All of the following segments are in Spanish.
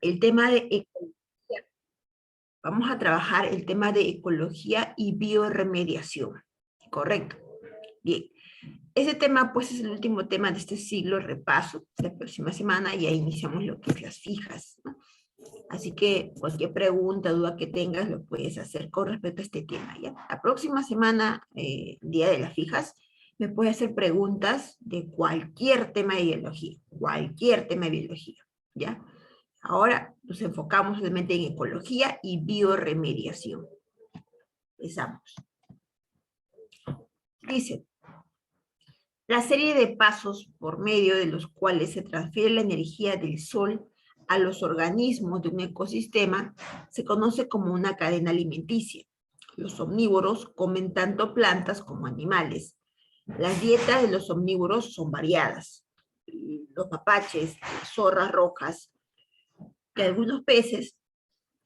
el tema de ecología. Vamos a trabajar el tema de ecología y bioremediación. ¿Correcto? Bien. Ese tema, pues, es el último tema de este siglo, repaso. La próxima semana ya iniciamos lo que es las fijas, ¿no? Así que cualquier pregunta, duda que tengas, lo puedes hacer con respecto a este tema, ¿ya? La próxima semana, día de las fijas, me puedes hacer preguntas de cualquier tema de biología, ¿ya? Ahora nos enfocamos solamente en ecología y bioremediación. Empezamos. Dice, la serie de pasos por medio de los cuales se transfiere la energía del sol a los organismos de un ecosistema se conoce como una cadena alimenticia. Los omnívoros comen tanto plantas como animales. Las dietas de los omnívoros son variadas. Los mapaches, las zorras rojas y algunos peces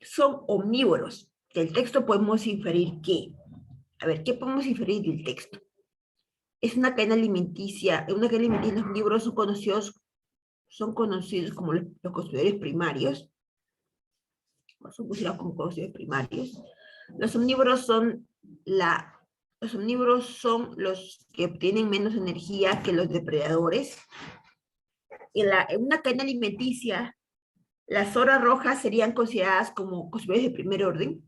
son omnívoros. Del texto podemos inferir ¿qué? A ver, ¿qué podemos inferir del texto? Es una cadena alimenticia, los omnívoros son conocidos como los consumidores primarios, son considerados como consumidores primarios. Los omnívoros son los que obtienen menos energía que los depredadores. En una cadena alimenticia, las zorras rojas serían consideradas como consumidores de primer orden.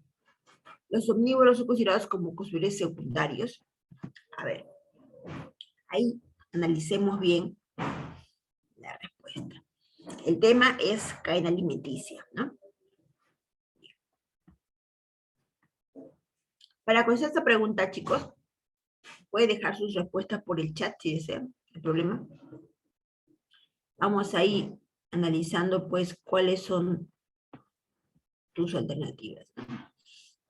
Los omnívoros son considerados como consumidores secundarios. A ver, ahí analicemos bien la respuesta. El tema es cadena alimenticia, ¿no? Para contestar esta pregunta, chicos, puede dejar sus respuestas por el chat si desean, no hay problema. Vamos a ir analizando, pues, cuáles son tus alternativas.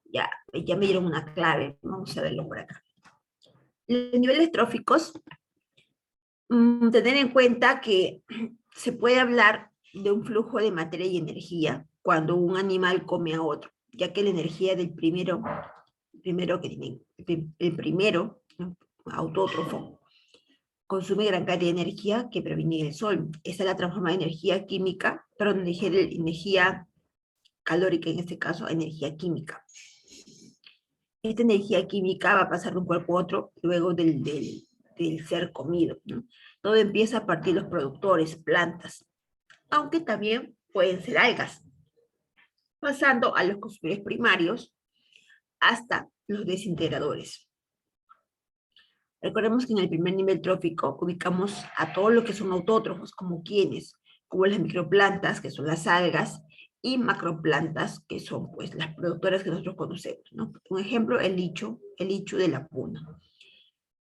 Ya me dieron una clave, vamos a verlo por acá. Los niveles tróficos, tener en cuenta que se puede hablar de un flujo de materia y energía cuando un animal come a otro, ya que la energía del primero autótrofo, consume gran cantidad de energía que proviene del sol. Esa la transforma en energía química, perdón, energía calórica, en este caso, a energía química. Esta energía química va a pasar de un cuerpo a otro luego del ser comido, ¿no? Todo empieza a partir de los productores, plantas, aunque también pueden ser algas, pasando a los consumidores primarios hasta los desintegradores. Recordemos que en el primer nivel trófico ubicamos a todo lo que son autótrofos, como las microplantas, que son las algas, y macroplantas, que son, pues, las productoras que nosotros conocemos, ¿no? Un ejemplo, el lichu de la puna.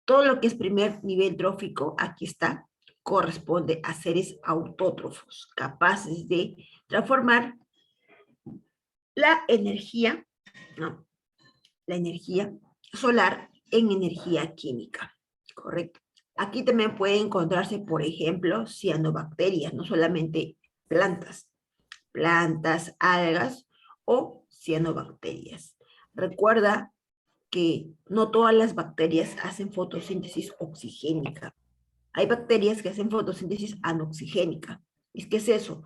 Todo lo que es primer nivel trófico, aquí está, corresponde a seres autótrofos, capaces de transformar la energía, ¿no? La energía solar en energía química, ¿correcto? Aquí también puede encontrarse, por ejemplo, cianobacterias, no solamente plantas, algas o cianobacterias. Recuerda que no todas las bacterias hacen fotosíntesis oxigénica. Hay bacterias que hacen fotosíntesis anoxigénica. ¿Qué es eso?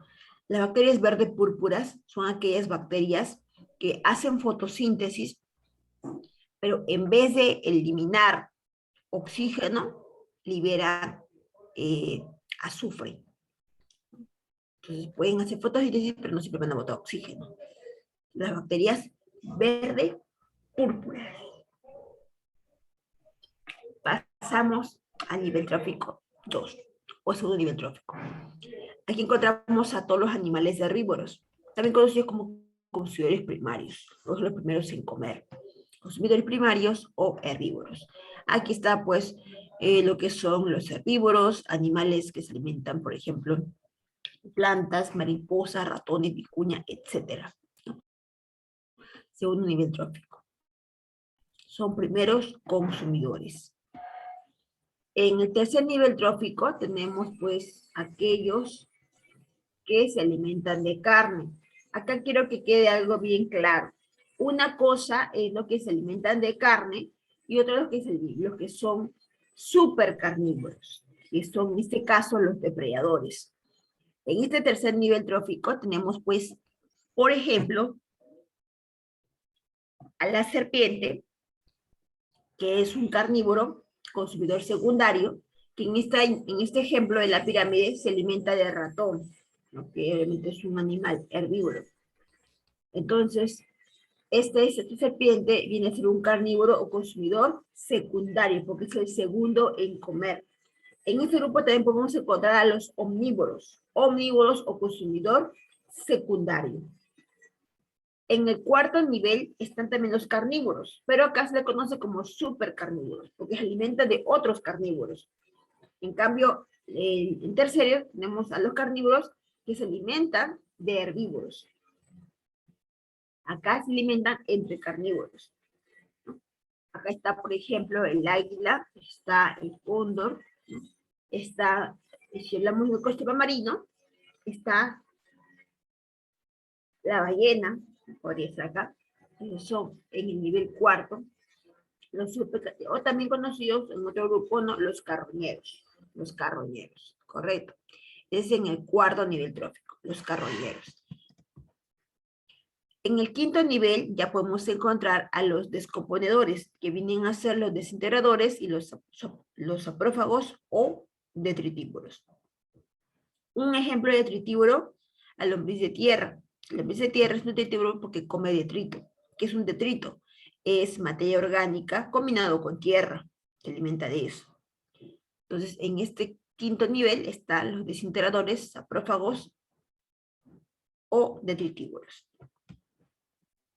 Las bacterias verde púrpuras son aquellas bacterias que hacen fotosíntesis, pero en vez de eliminar oxígeno, libera azufre. Entonces pueden hacer fotosíntesis, pero no siempre van a botar oxígeno. Las bacterias verde púrpura. Pasamos al nivel trófico 2, o segundo nivel trófico. Aquí encontramos a todos los animales herbívoros, también conocidos como consumidores primarios, los primeros en comer. Consumidores primarios o herbívoros. Aquí está, pues, lo que son los herbívoros, animales que se alimentan, por ejemplo, plantas, mariposas, ratones, vicuña, etc. Segundo nivel trófico. Son primeros consumidores. En el tercer nivel trófico tenemos, pues, aquellos que se alimentan de carne. Acá quiero que quede algo bien claro. Una cosa es lo que se alimentan de carne y otra los que son supercarnívoros, que son en este caso los depredadores. En este tercer nivel trófico tenemos, pues, por ejemplo, a la serpiente, que es un carnívoro, consumidor secundario, que en este ejemplo de la pirámide se alimenta de ratón, ¿no? Que obviamente es un animal herbívoro. Entonces, esta serpiente viene a ser un carnívoro o consumidor secundario, porque es el segundo en comer. En este grupo también podemos encontrar a los omnívoros o consumidor secundario. En el cuarto nivel están también los carnívoros, pero acá se le conoce como supercarnívoros, porque se alimentan de otros carnívoros. En cambio, en tercero tenemos a los carnívoros que se alimentan de herbívoros. Acá se alimentan entre carnívoros. Acá está, por ejemplo, el águila, está el cóndor, ¿no? Está, si hablamos del cóndor marino, está la ballena, podría estar acá, son en el nivel cuarto, o también conocidos en otro grupo, ¿no? Los carroñeros, correcto. Es en el cuarto nivel trófico, los carroñeros. En el quinto nivel ya podemos encontrar a los descomponedores, que vienen a ser los desintegradores y los saprófagos o detritívoros. Un ejemplo de detritívoro, al lombriz de tierra. El lombriz de tierra es un detritívoro porque come detrito. ¿Qué es un detrito? Es materia orgánica combinado con tierra. Se alimenta de eso. Entonces, en este quinto nivel están los desintegradores, saprófagos o detritívoros.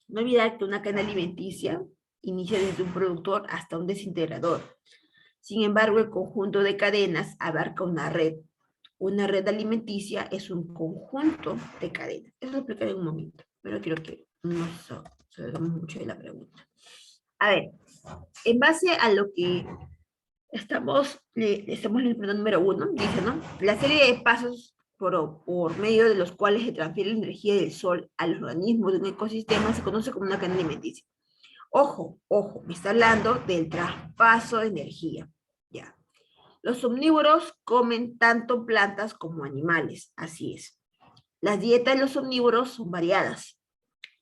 No olvidar que una cadena alimenticia inicia desde un productor hasta un desintegrador. Sin embargo, el conjunto de cadenas abarca una red. Una red alimenticia es un conjunto de cadenas. Eso lo explicaré en un momento, pero quiero que no salgamos mucho de la pregunta. A ver, en base a lo que estamos en el punto número 1, dice, ¿no? La serie de pasos por medio de los cuales se transfiere la energía del sol a los organismos de un ecosistema se conoce como una cadena alimenticia. Ojo, ojo, me está hablando del traspaso de energía. Ya. Los omnívoros comen tanto plantas como animales, así es. Las dietas de los omnívoros son variadas.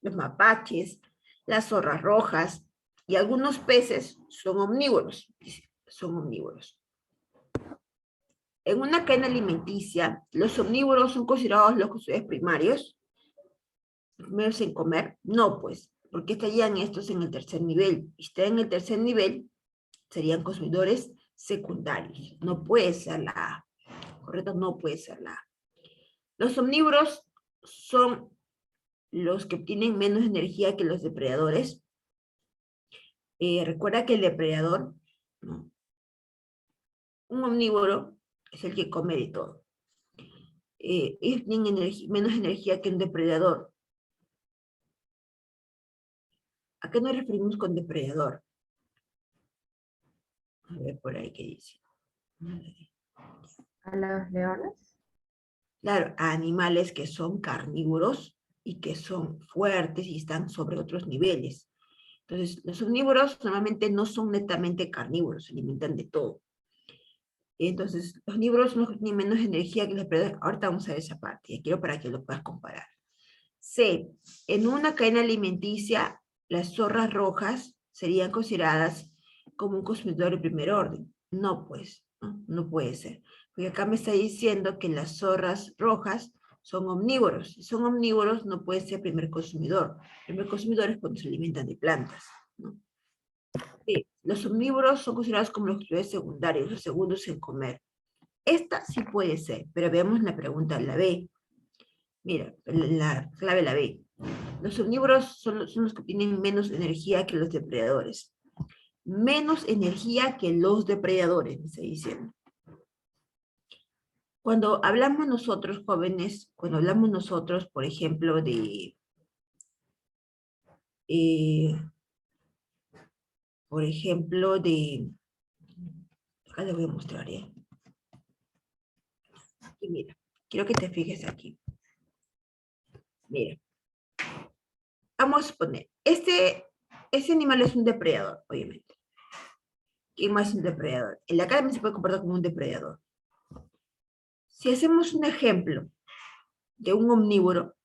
Los mapaches, las zorras rojas y algunos peces son omnívoros. Son omnívoros. En una cadena alimenticia, los omnívoros son considerados los consumidores primarios. ¿Los primeros en comer? No, pues, porque estarían estos en el tercer nivel. Y están en el tercer nivel, serían consumidores secundarios. No puede ser la A. Correcto, no puede ser la A. Los omnívoros son los que obtienen menos energía que los depredadores. Recuerda que el depredador, ¿no? Un omnívoro es el que come de todo. Ellos tienen menos energía que un depredador. ¿A qué nos referimos con depredador? A ver por ahí qué dice. ¿A los leones? Claro, a animales que son carnívoros y que son fuertes y están sobre otros niveles. Entonces, los omnívoros normalmente no son netamente carnívoros, se alimentan de todo. Entonces, los omnívoros son los que tienen menos energía que los depredadores. Ahorita vamos a ver esa parte, ya quiero para que lo puedas comparar. C. En una cadena alimenticia, las zorras rojas serían consideradas como un consumidor de primer orden. No, pues, no puede ser. Porque acá me está diciendo que las zorras rojas son omnívoros. Si son omnívoros, no puede ser primer consumidor. Primer consumidor es cuando se alimentan de plantas, ¿no? Sí, los omnívoros son considerados como los consumidores secundarios, los segundos en comer. Esta sí puede ser, pero veamos la pregunta, la B. Mira, la clave la B. Los omnívoros son los que tienen menos energía que los depredadores. Menos energía que los depredadores, me está diciendo. Cuando hablamos nosotros, jóvenes, cuando hablamos nosotros, por ejemplo, acá les voy a mostrar, ¿eh? Aquí, mira, quiero que te fijes aquí. Mira, vamos a poner, ese animal es un depredador, obviamente. ¿Quién más es un depredador? En la cara también se puede comportar como un depredador. Si hacemos un ejemplo de un omnívoro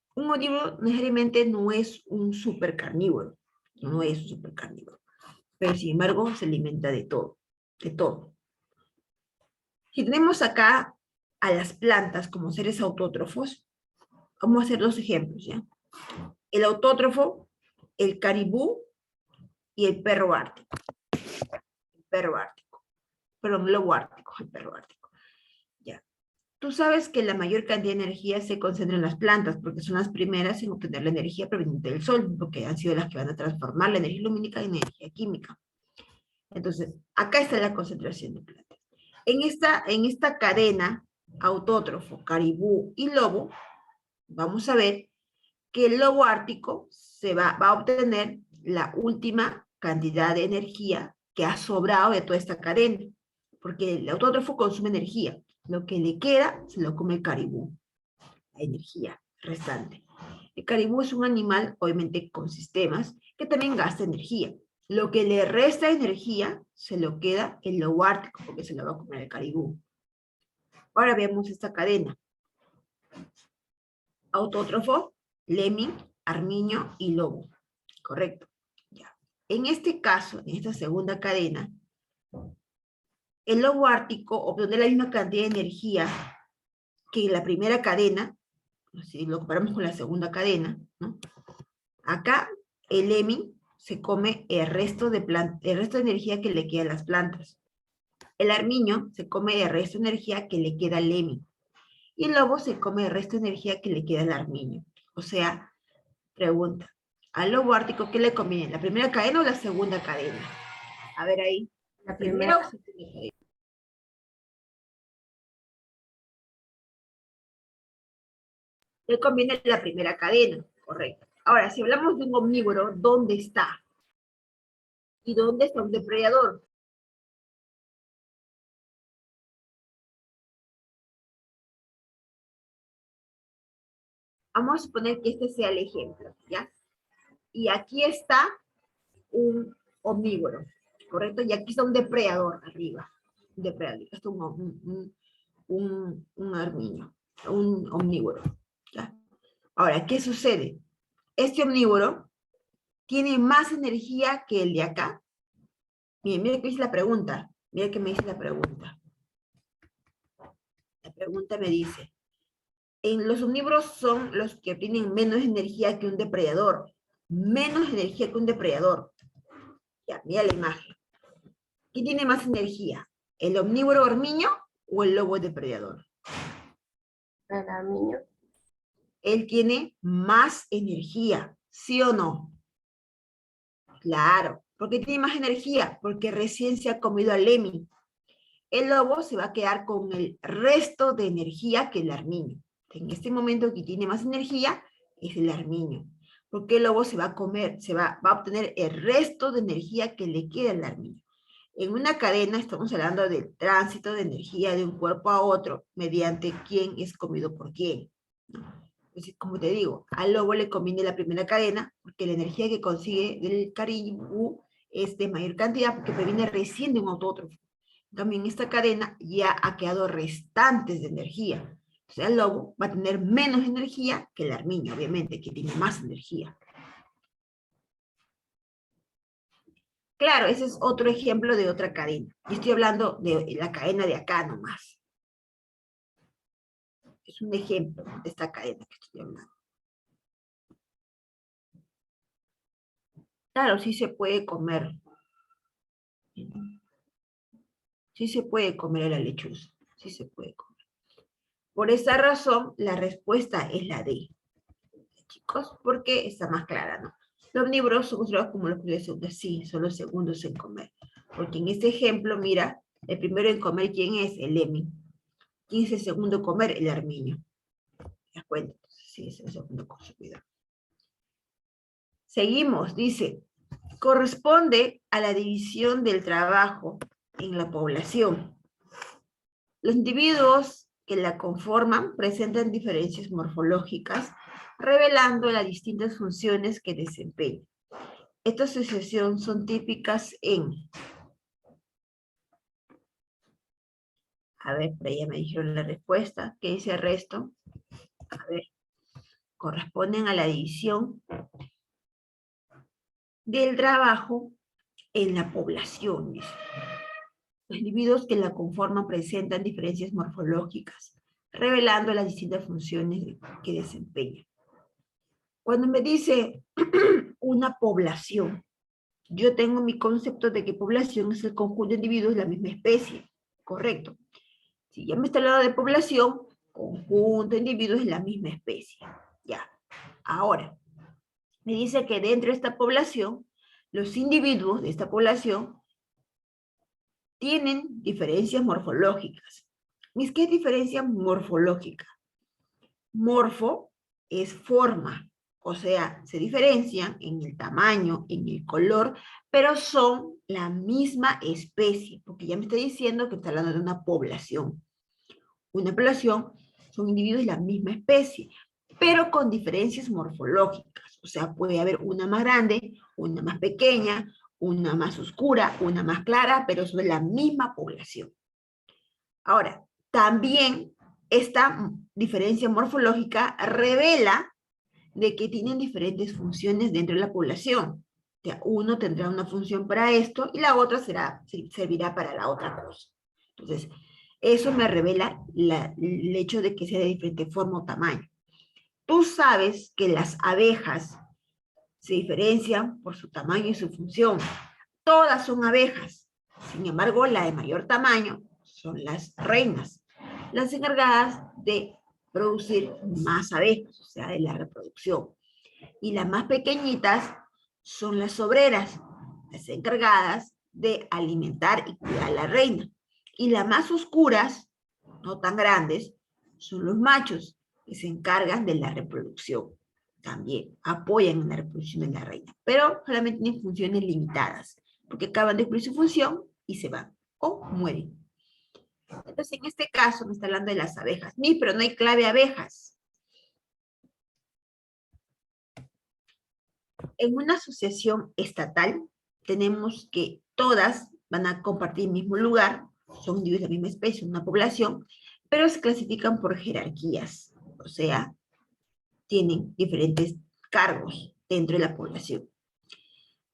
necesariamente no es un supercarnívoro, no es un supercarnívoro, pero sin embargo se alimenta de todo, de todo. Si tenemos acá a las plantas como seres autótrofos, vamos a hacer dos ejemplos, ¿ya? El autótrofo, el caribú y el perro ártico. El perro ártico. Perdón, lobo ártico, el perro ártico. Ya. Tú sabes que la mayor cantidad de energía se concentra en las plantas, porque son las primeras en obtener la energía proveniente del sol, porque han sido las que van a transformar la energía lumínica en energía química. Entonces, acá está la concentración de plantas. En esta cadena, autótrofo, caribú y lobo, vamos a ver que el lobo ártico va a obtener la última cantidad de energía que ha sobrado de toda esta cadena, porque el autótrofo consume energía. Lo que le queda se lo come el caribú, la energía restante. El caribú es un animal, obviamente, con sistemas que también gasta energía. Lo que le resta energía se lo queda el lobo ártico, porque se lo va a comer el caribú. Ahora vemos esta cadena. Autótrofo, lemming, armiño y lobo. Correcto. Ya. En este caso, en esta segunda cadena, el lobo ártico obtiene la misma cantidad de energía que en la primera cadena, si lo comparamos con la segunda cadena, ¿no? Acá el lemming se come el resto de energía que le queda a las plantas. El armiño se come el resto de energía que le queda al lemming. Y el lobo se come el resto de energía que le queda al armiño. O sea, pregunta, ¿al lobo ártico qué le conviene? ¿La primera cadena o la segunda cadena? A ver ahí. ¿La primera o la segunda cadena? Le conviene la primera cadena, correcto. Ahora, si hablamos de un omnívoro, ¿dónde está? ¿Y dónde está un depredador? Vamos a suponer que este sea el ejemplo, ¿ya? Y aquí está un omnívoro, ¿correcto? Y aquí está un depredador arriba. Un depredador. Esto es un armiño, un omnívoro, ¿ya? Ahora, ¿qué sucede? Este omnívoro tiene más energía que el de acá. Miren, mira que me dice la pregunta. Mira que me dice la pregunta. La pregunta me dice, en los omnívoros son los que tienen menos energía que un depredador. Menos energía que un depredador. Ya, mira la imagen. ¿Quién tiene más energía? ¿El omnívoro armiño o el lobo depredador? El armiño. Él tiene más energía, ¿sí o no? Claro. ¿Por qué tiene más energía? Porque recién se ha comido al lemming. El lobo se va a quedar con el resto de energía que el armiño. En este momento que tiene más energía es el armiño. Porque el lobo se va a comer, va a obtener el resto de energía que le queda al armiño. En una cadena estamos hablando del tránsito de energía de un cuerpo a otro mediante quién es comido por quién. Entonces, como te digo, al lobo le conviene la primera cadena porque la energía que consigue del caribú es de mayor cantidad porque proviene recién de un autótrofo. También esta cadena ya ha quedado restantes de energía. O sea, el lobo va a tener menos energía que el armiño, obviamente, que tiene más energía. Claro, ese es otro ejemplo de otra cadena. Yo estoy hablando de la cadena de acá nomás. Es un ejemplo de esta cadena que estoy hablando. Claro, sí se puede comer. Sí se puede comer la lechuza. Sí se puede comer. Por esa razón, la respuesta es la D. Chicos, porque está más clara, ¿no? Los omnívoros son considerados como los primeros segundos. Sí, son los segundos en comer. Porque en este ejemplo, mira, el primero en comer, ¿quién es? El lemming. ¿Quién es el segundo en comer? El armiño. ¿Te das cuenta? Sí, es el segundo consumidor. Seguimos, dice, corresponde a la división del trabajo en la población. Los individuos que la conforman presentan diferencias morfológicas, revelando las distintas funciones que desempeñan. Estas asociaciones son típicas en... A ver, por ahí ya me dijeron la respuesta. ¿Qué dice el resto? A ver, corresponden a la división del trabajo en la población. Dice. Los individuos que la conforman presentan diferencias morfológicas, revelando las distintas funciones que desempeñan. Cuando me dice una población, yo tengo mi concepto de que población es el conjunto de individuos de la misma especie, ¿correcto? Si ya me está hablando de población, conjunto de individuos de la misma especie, ya. Ahora, me dice que dentro de esta población, los individuos de esta población tienen diferencias morfológicas. ¿Qué es diferencia morfológica? Morfo es forma, o sea, se diferencian en el tamaño, en el color, pero son la misma especie, porque ya me está diciendo que está hablando de una población. Una población son individuos de la misma especie, pero con diferencias morfológicas, o sea, puede haber una más grande, una más pequeña, una más oscura, una más clara, pero son de la misma población. Ahora, también esta diferencia morfológica revela de que tienen diferentes funciones dentro de la población. O sea, uno tendrá una función para esto y la otra servirá para la otra cosa. Entonces, eso me revela el hecho de que sea de diferente forma o tamaño. Tú sabes que las abejas se diferencian por su tamaño y su función. Todas son abejas. Sin embargo, la de mayor tamaño son las reinas, las encargadas de producir más abejas, o sea, de la reproducción. Y las más pequeñitas son las obreras, las encargadas de alimentar y cuidar a la reina. Y las más oscuras, no tan grandes, son los machos, que se encargan de la reproducción. También apoyan en la reproducción de la reina, pero solamente tienen funciones limitadas, porque acaban de cumplir su función y se van, o mueren. Entonces, en este caso, me está hablando de las abejas. Pero no hay clave abejas. En una asociación estatal, tenemos que todas van a compartir el mismo lugar, son individuos de la misma especie, una población, pero se clasifican por jerarquías, o sea, tienen diferentes cargos dentro de la población.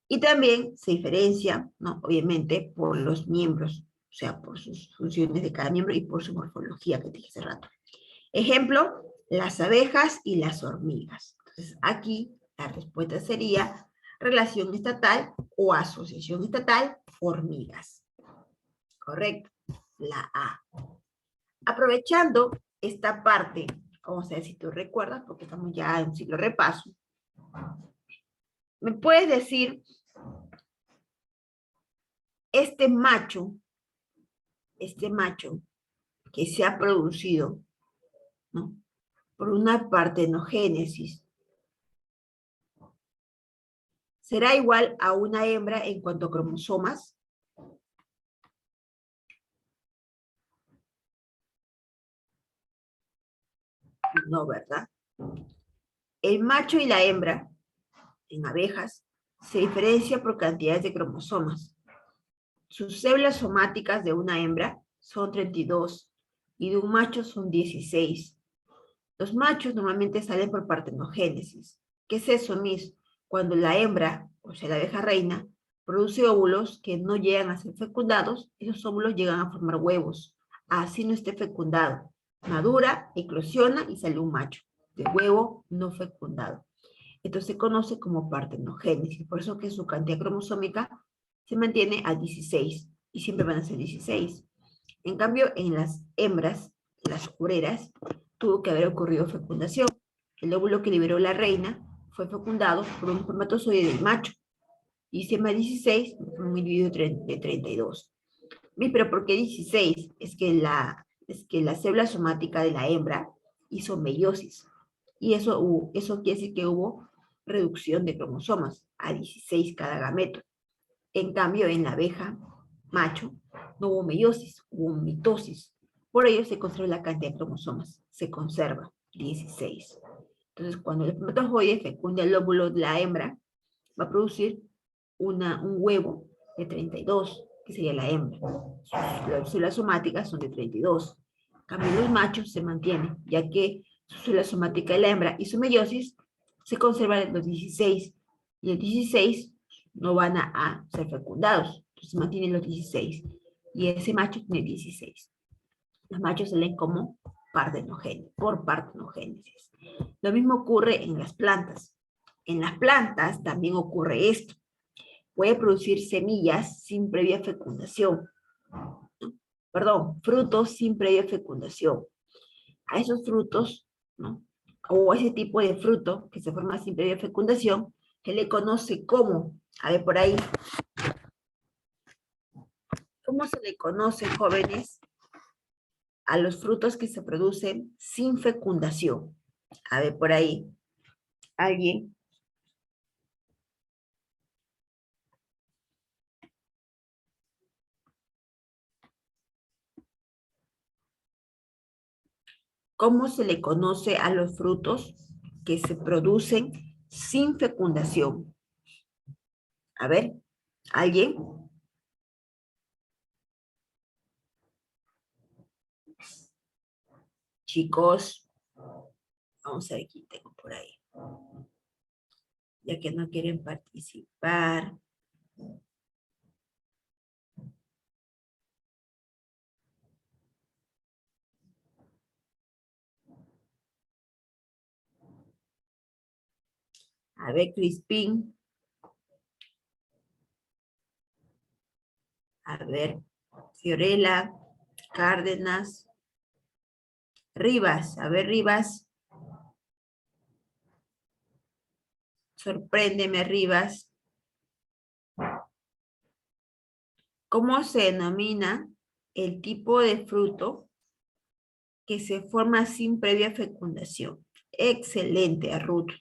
Y también se diferencia, ¿no? Obviamente, por los miembros, o sea, por sus funciones de cada miembro y por su morfología que dije hace rato. Ejemplo, las abejas y las hormigas. Entonces, aquí la respuesta sería relación estatal o asociación estatal hormigas. Correcto, la A. Aprovechando esta parte, vamos a ver si tú recuerdas, porque estamos ya en un ciclo repaso. ¿Me puedes decir este macho que se ha producido, ¿no?, por una partenogénesis, ¿será igual a una hembra en cuanto a cromosomas? No, ¿verdad? El macho y la hembra, en abejas, se diferencian por cantidades de cromosomas. Sus células somáticas de una hembra son 32 y de un macho son 16. Los machos normalmente salen por partenogénesis. ¿Qué es eso, Miss? Cuando la hembra, o sea, la abeja reina, produce óvulos que no llegan a ser fecundados, esos óvulos llegan a formar huevos. Así no esté fecundado. Madura, eclosiona y sale un macho de huevo no fecundado. Entonces se conoce como partenogénesis. Por eso que su cantidad cromosómica se mantiene a 16 y siempre van a ser 16. En cambio, en las hembras, las obreras, tuvo que haber ocurrido fecundación. El óvulo que liberó la reina fue fecundado por un espermatozoide del macho. Y se llama 16, un individuo de 32. Pero ¿por qué 16? Es que la célula somática de la hembra hizo meiosis. Y eso quiere decir que hubo reducción de cromosomas a 16 cada gameto. En cambio, en la abeja macho no hubo meiosis, hubo mitosis. Por ello se conserva la cantidad de cromosomas, se conserva 16. Entonces, cuando el espermatozoide fecunda el óvulo de la hembra, va a producir un huevo de 32, que sería la hembra. Las células somáticas son de 32. En cambio, los machos se mantienen, ya que su célula somática de la hembra y su meiosis, se conservan los 16. Y el 16 no van a ser fecundados. Entonces mantienen los 16. Y ese macho tiene 16. Los machos se leen como por partenogénesis. Lo mismo ocurre en las plantas. En las plantas también ocurre esto. Puede producir semillas sin previa fecundación. Perdón, frutos sin previa fecundación. A esos frutos, ¿no? O ese tipo de fruto que se forma sin previa fecundación, se le conoce como, a ver por ahí, ¿cómo se le conoce, jóvenes, a los frutos que se producen sin fecundación? A ver por ahí, ¿alguien? ¿Cómo se le conoce a los frutos que se producen sin fecundación? A ver, ¿alguien? Chicos, vamos a ver quién tengo por ahí. Ya que no quieren participar. A ver, Crispín. A ver, Fiorella, Cárdenas, Rivas. A ver, Rivas. Sorpréndeme, Rivas. ¿Cómo se denomina el tipo de fruto que se forma sin previa fecundación? Excelente, Ruth.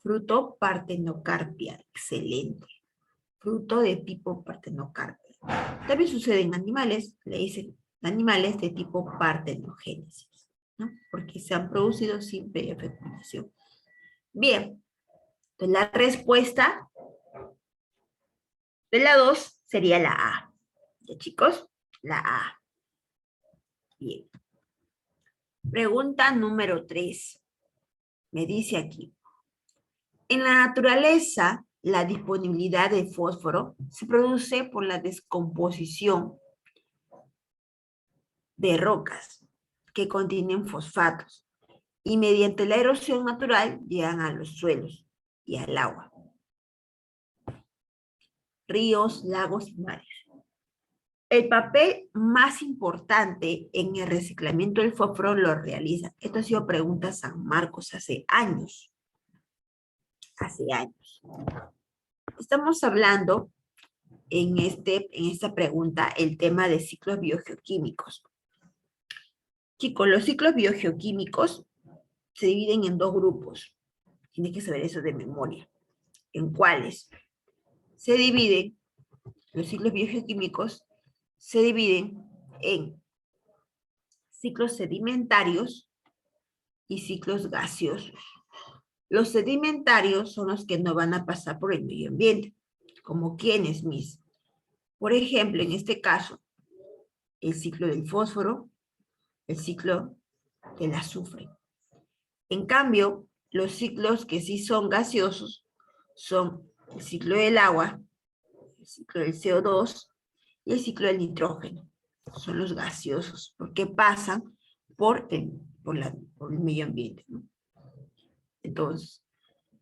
Fruto partenocarpia. Excelente. Fruto de tipo partenocarpia. También sucede en animales, le dicen animales de tipo partenogénesis, ¿no? Porque se han producido sin previa fecundación. Bien, entonces la respuesta de la 2 sería la A. ¿Ya, chicos? La A. Bien. Pregunta número 3. Me dice aquí. En la naturaleza, la disponibilidad de fósforo se produce por la descomposición de rocas que contienen fosfatos y mediante la erosión natural llegan a los suelos y al agua, ríos, lagos y mares. El papel más importante en el reciclamiento del fósforo lo realiza. Esto ha sido pregunta San Marcos hace años. Hace años. Estamos hablando en esta pregunta el tema de ciclos biogeoquímicos. Chicos, los ciclos biogeoquímicos se dividen en dos grupos. Tienes que saber eso de memoria. ¿En cuáles? Se dividen, los ciclos biogeoquímicos se dividen en ciclos sedimentarios y ciclos gaseosos. Los sedimentarios son los que no van a pasar por el medio ambiente, como quienes, mis. Por ejemplo, en este caso, el ciclo del fósforo, el ciclo del azufre. En cambio, los ciclos que sí son gaseosos son el ciclo del agua, el ciclo del CO2 y el ciclo del nitrógeno. Son los gaseosos, porque pasan por el medio ambiente, ¿no? Entonces,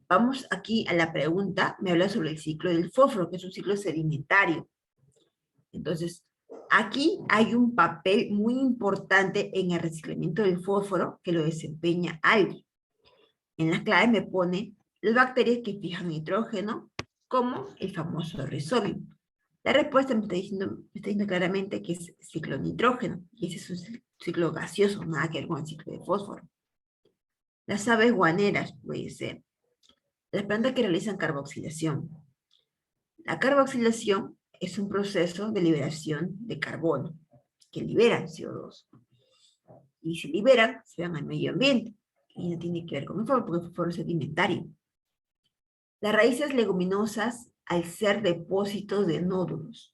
vamos aquí a la pregunta, me habla sobre el ciclo del fósforo, que es un ciclo sedimentario. Entonces, aquí hay un papel muy importante en el reciclamiento del fósforo que lo desempeña alguien. En las claves me pone las bacterias que fijan nitrógeno, como el famoso Rhizobium. La respuesta me está diciendo claramente que es ciclo nitrógeno, y ese es un ciclo gaseoso, nada que ver con el ciclo de fósforo. Las aves guaneras, puede ser. Las plantas que realizan carboxilación. La carboxilación es un proceso de liberación de carbono, que liberan CO2. Y si liberan, se van al medio ambiente. Y no tiene que ver con el fósforo, porque el fósforo es sedimentario. Las raíces leguminosas, al ser depósitos de nódulos.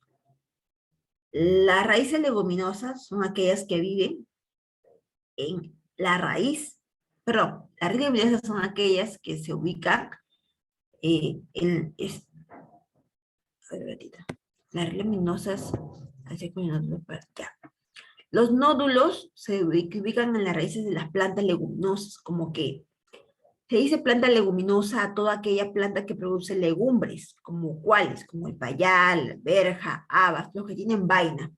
Las raíces leguminosas son aquellas que viven en La raíz, perdón, las raíces leguminosas son aquellas que se ubican a ver, ratito. Las leguminosas, así como ya. Los nódulos se ubican en las raíces de las plantas leguminosas, como que se dice planta leguminosa a toda aquella planta que produce legumbres, como cuáles, como el payal, la alberja, habas, los que tienen vaina.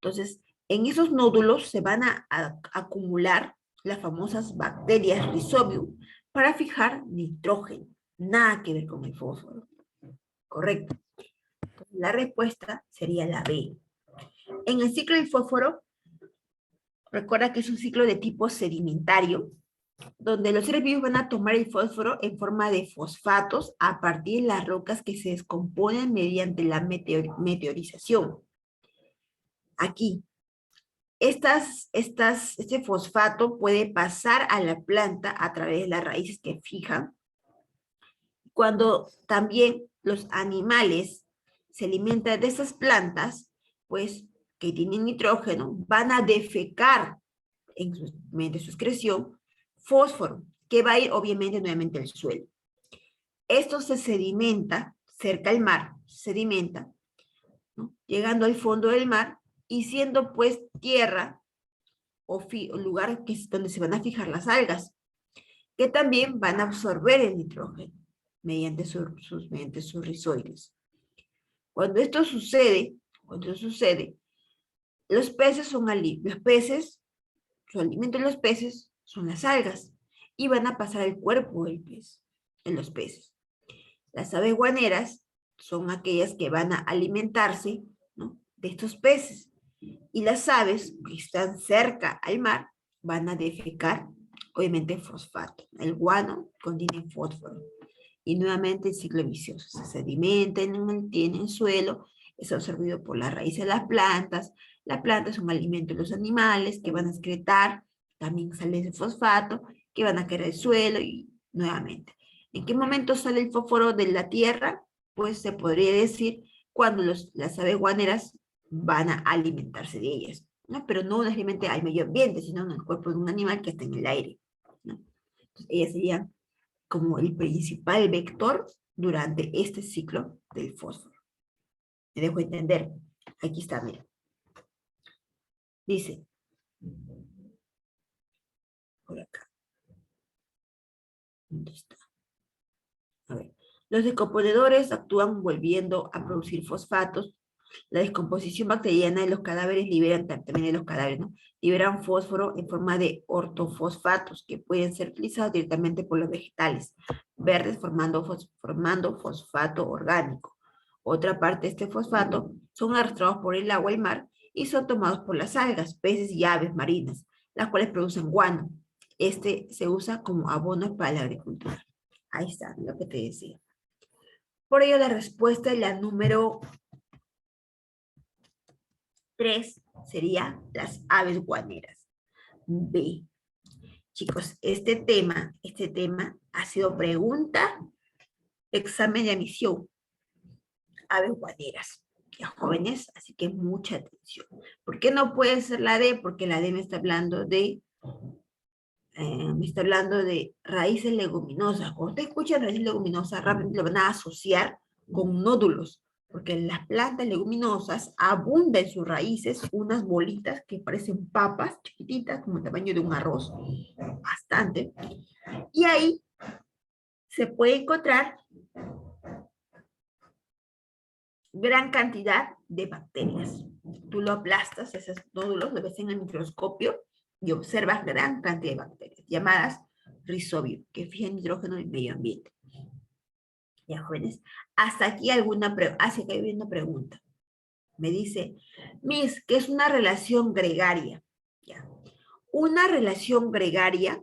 Entonces, en esos nódulos se van a acumular las famosas bacterias Rhizobium para fijar nitrógeno. Nada que ver con el fósforo. Correcto. Entonces, la respuesta sería la B. En el ciclo del fósforo, recuerda que es un ciclo de tipo sedimentario, donde los seres vivos van a tomar el fósforo en forma de fosfatos a partir de las rocas que se descomponen mediante la meteorización. Aquí, este fosfato puede pasar a la planta a través de las raíces que fijan. Cuando también los animales se alimentan de esas plantas, pues que tienen nitrógeno, van a defecar mediante su excreción fósforo, que va a ir obviamente nuevamente al suelo. Esto se sedimenta cerca al mar, sedimenta, ¿no? Llegando al fondo del mar y siendo pues tierra o lugar donde se van a fijar las algas, que también van a absorber el nitrógeno mediante sus rizoides. Cuando esto sucede, los peces su alimento de los peces son las algas y van a pasar al cuerpo del pez, en los peces. Las aves guaneras son aquellas que van a alimentarse, ¿no?, de estos peces. Y las aves que están cerca al mar van a defecar, obviamente, fosfato. El guano contiene fósforo. Y nuevamente el ciclo vicioso. Se sedimenta en el suelo, es absorbido por la raíz de las plantas. La planta es un alimento de los animales que van a excretar, también sale ese fosfato, que van a caer al suelo y nuevamente. ¿En qué momento sale el fósforo de la tierra? Pues se podría decir cuando las aves guaneras van a alimentarse de ellas, ¿no? Pero no necesariamente al medio ambiente, sino en el cuerpo de un animal que está en el aire, ¿no? Entonces, ellas serían como el principal vector durante este ciclo del fósforo. Me dejo entender. Aquí está, mira. Dice, por acá. ¿Dónde está? A ver. Los descomponedores actúan volviendo a producir fosfatos. La descomposición bacteriana de los cadáveres también de los cadáveres, ¿no? Liberan fósforo en forma de ortofosfatos que pueden ser utilizados directamente por los vegetales verdes formando fosfato orgánico. Otra parte de este fosfato son arrastrados por el agua y mar y son tomados por las algas, peces y aves marinas, las cuales producen guano. Este se usa como abono para la agricultura. Ahí está lo que te decía. Por ello la respuesta es la número 3 sería las aves guaneras. B. Chicos, este tema ha sido pregunta, examen de admisión. Aves guaneras. Ya, jóvenes, así que mucha atención. ¿Por qué no puede ser la D? Porque la D me está hablando de raíces leguminosas. Cuando usted escucha raíces leguminosas, rápidamente lo van a asociar con nódulos, porque en las plantas leguminosas abundan en sus raíces unas bolitas que parecen papas chiquititas, como el tamaño de un arroz, bastante. Y ahí se puede encontrar gran cantidad de bacterias. Tú lo aplastas, esos nódulos, lo ves en el microscopio y observas gran cantidad de bacterias, llamadas Rhizobium, que fijan nitrógeno en el medio ambiente. Ya, jóvenes, hasta aquí hay una pregunta. Me dice, Miss, ¿qué es una relación gregaria? Ya. Una relación gregaria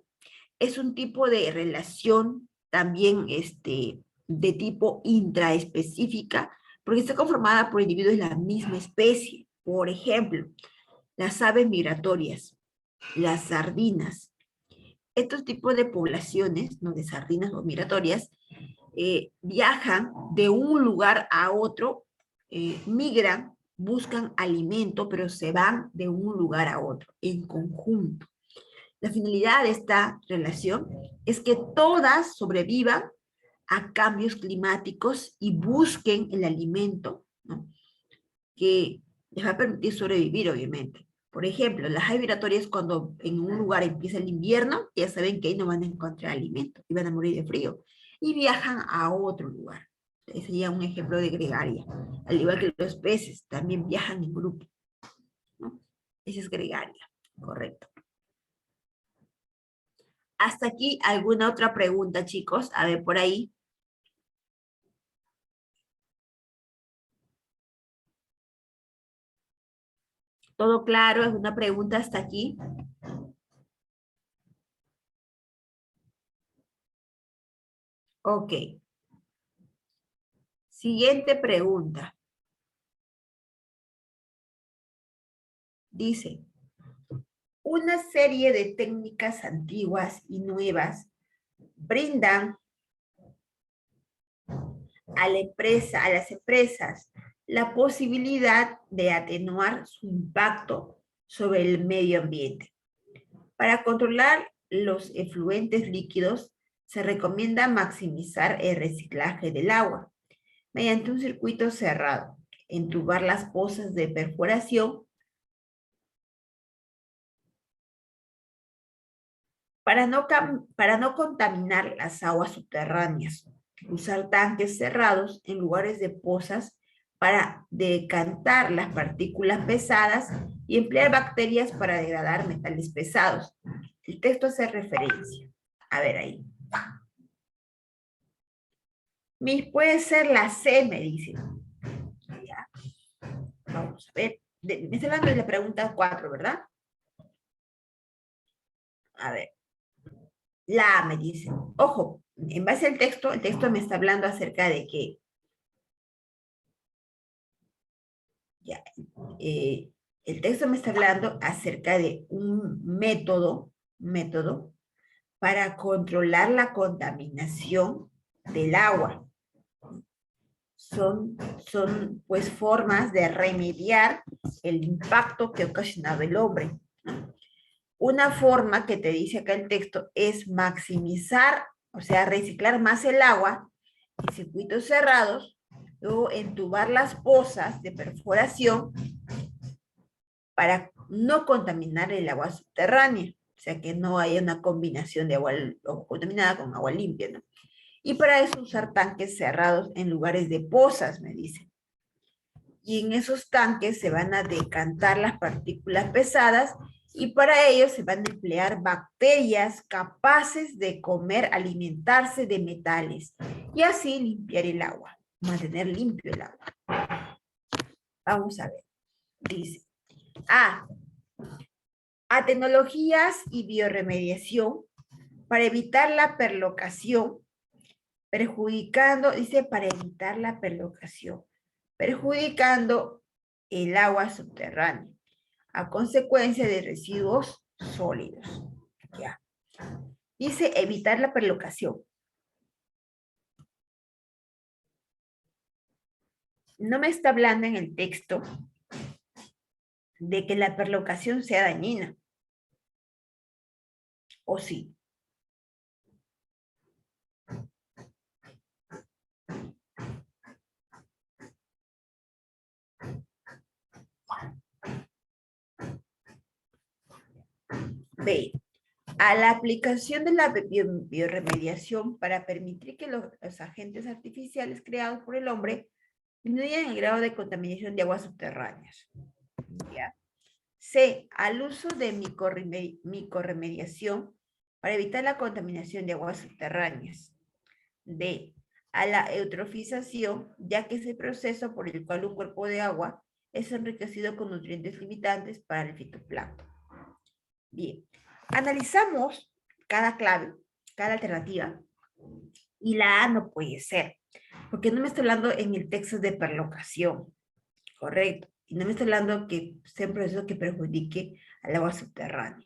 es un tipo de relación también de tipo intraespecífica, porque está conformada por individuos de la misma especie. Por ejemplo, las aves migratorias, las sardinas. Estos tipos de poblaciones, ¿no?, de sardinas o migratorias, viajan de un lugar a otro, migran, buscan alimento, pero se van de un lugar a otro en conjunto. La finalidad de esta relación es que todas sobrevivan a cambios climáticos y busquen el alimento, ¿no?, que les va a permitir sobrevivir, obviamente. Por ejemplo, las aves migratorias, cuando en un lugar empieza el invierno, ya saben que ahí no van a encontrar alimento y van a morir de frío, y viajan a otro lugar. Ese sería un ejemplo de gregaria. Al igual que los peces, también viajan en grupo, ¿no? Esa es gregaria, correcto. Hasta aquí, ¿alguna otra pregunta, chicos? A ver, por ahí. ¿Todo claro? ¿Alguna pregunta hasta aquí? Ok. Siguiente pregunta. Dice, una serie de técnicas antiguas y nuevas brindan a las empresas la posibilidad de atenuar su impacto sobre el medio ambiente. Para controlar los efluentes líquidos, se recomienda maximizar el reciclaje del agua mediante un circuito cerrado, entubar las pozas de perforación para no contaminar las aguas subterráneas, usar tanques cerrados en lugares de pozas para decantar las partículas pesadas y emplear bacterias para degradar metales pesados. El texto hace referencia. A ver ahí. Puede ser la C, me dice. Ya. Vamos a ver. Me está hablando de la pregunta 4, ¿verdad? A ver. La A me dice. Ojo, en base al texto, el texto me está hablando acerca de que ya, el texto me está hablando acerca de un método para controlar la contaminación del agua. Son pues formas de remediar el impacto que ha ocasionado el hombre. Una forma que te dice acá el texto es maximizar, o sea, reciclar más el agua en circuitos cerrados, luego entubar las pozas de perforación para no contaminar el agua subterránea, o sea, que no haya una combinación de agua contaminada con agua limpia, ¿no? Y para eso usar tanques cerrados en lugares de pozas, me dicen. Y en esos tanques se van a decantar las partículas pesadas y para ello se van a emplear bacterias capaces de comer, alimentarse de metales y así limpiar el agua, mantener limpio el agua. Vamos a ver. Dice, a tecnologías y biorremediación para evitar la perlocación, perjudicando el agua subterránea a consecuencia de residuos sólidos. Ya. Dice evitar la perlocación. No me está hablando en el texto de que la perlocación sea dañina. ¿O sí? B. A la aplicación de la biorremediación para permitir que los agentes artificiales creados por el hombre disminuyan el grado de contaminación de aguas subterráneas. ¿Ya? C. Al uso de micorremediación para evitar la contaminación de aguas subterráneas. D. A la eutrofización, ya que es el proceso por el cual un cuerpo de agua es enriquecido con nutrientes limitantes para el fitoplancton. Bien, analizamos cada clave, cada alternativa, y la A no puede ser, porque no me está hablando en el texto de perlocación, correcto, y no me está hablando que sea un proceso que perjudique al agua subterránea.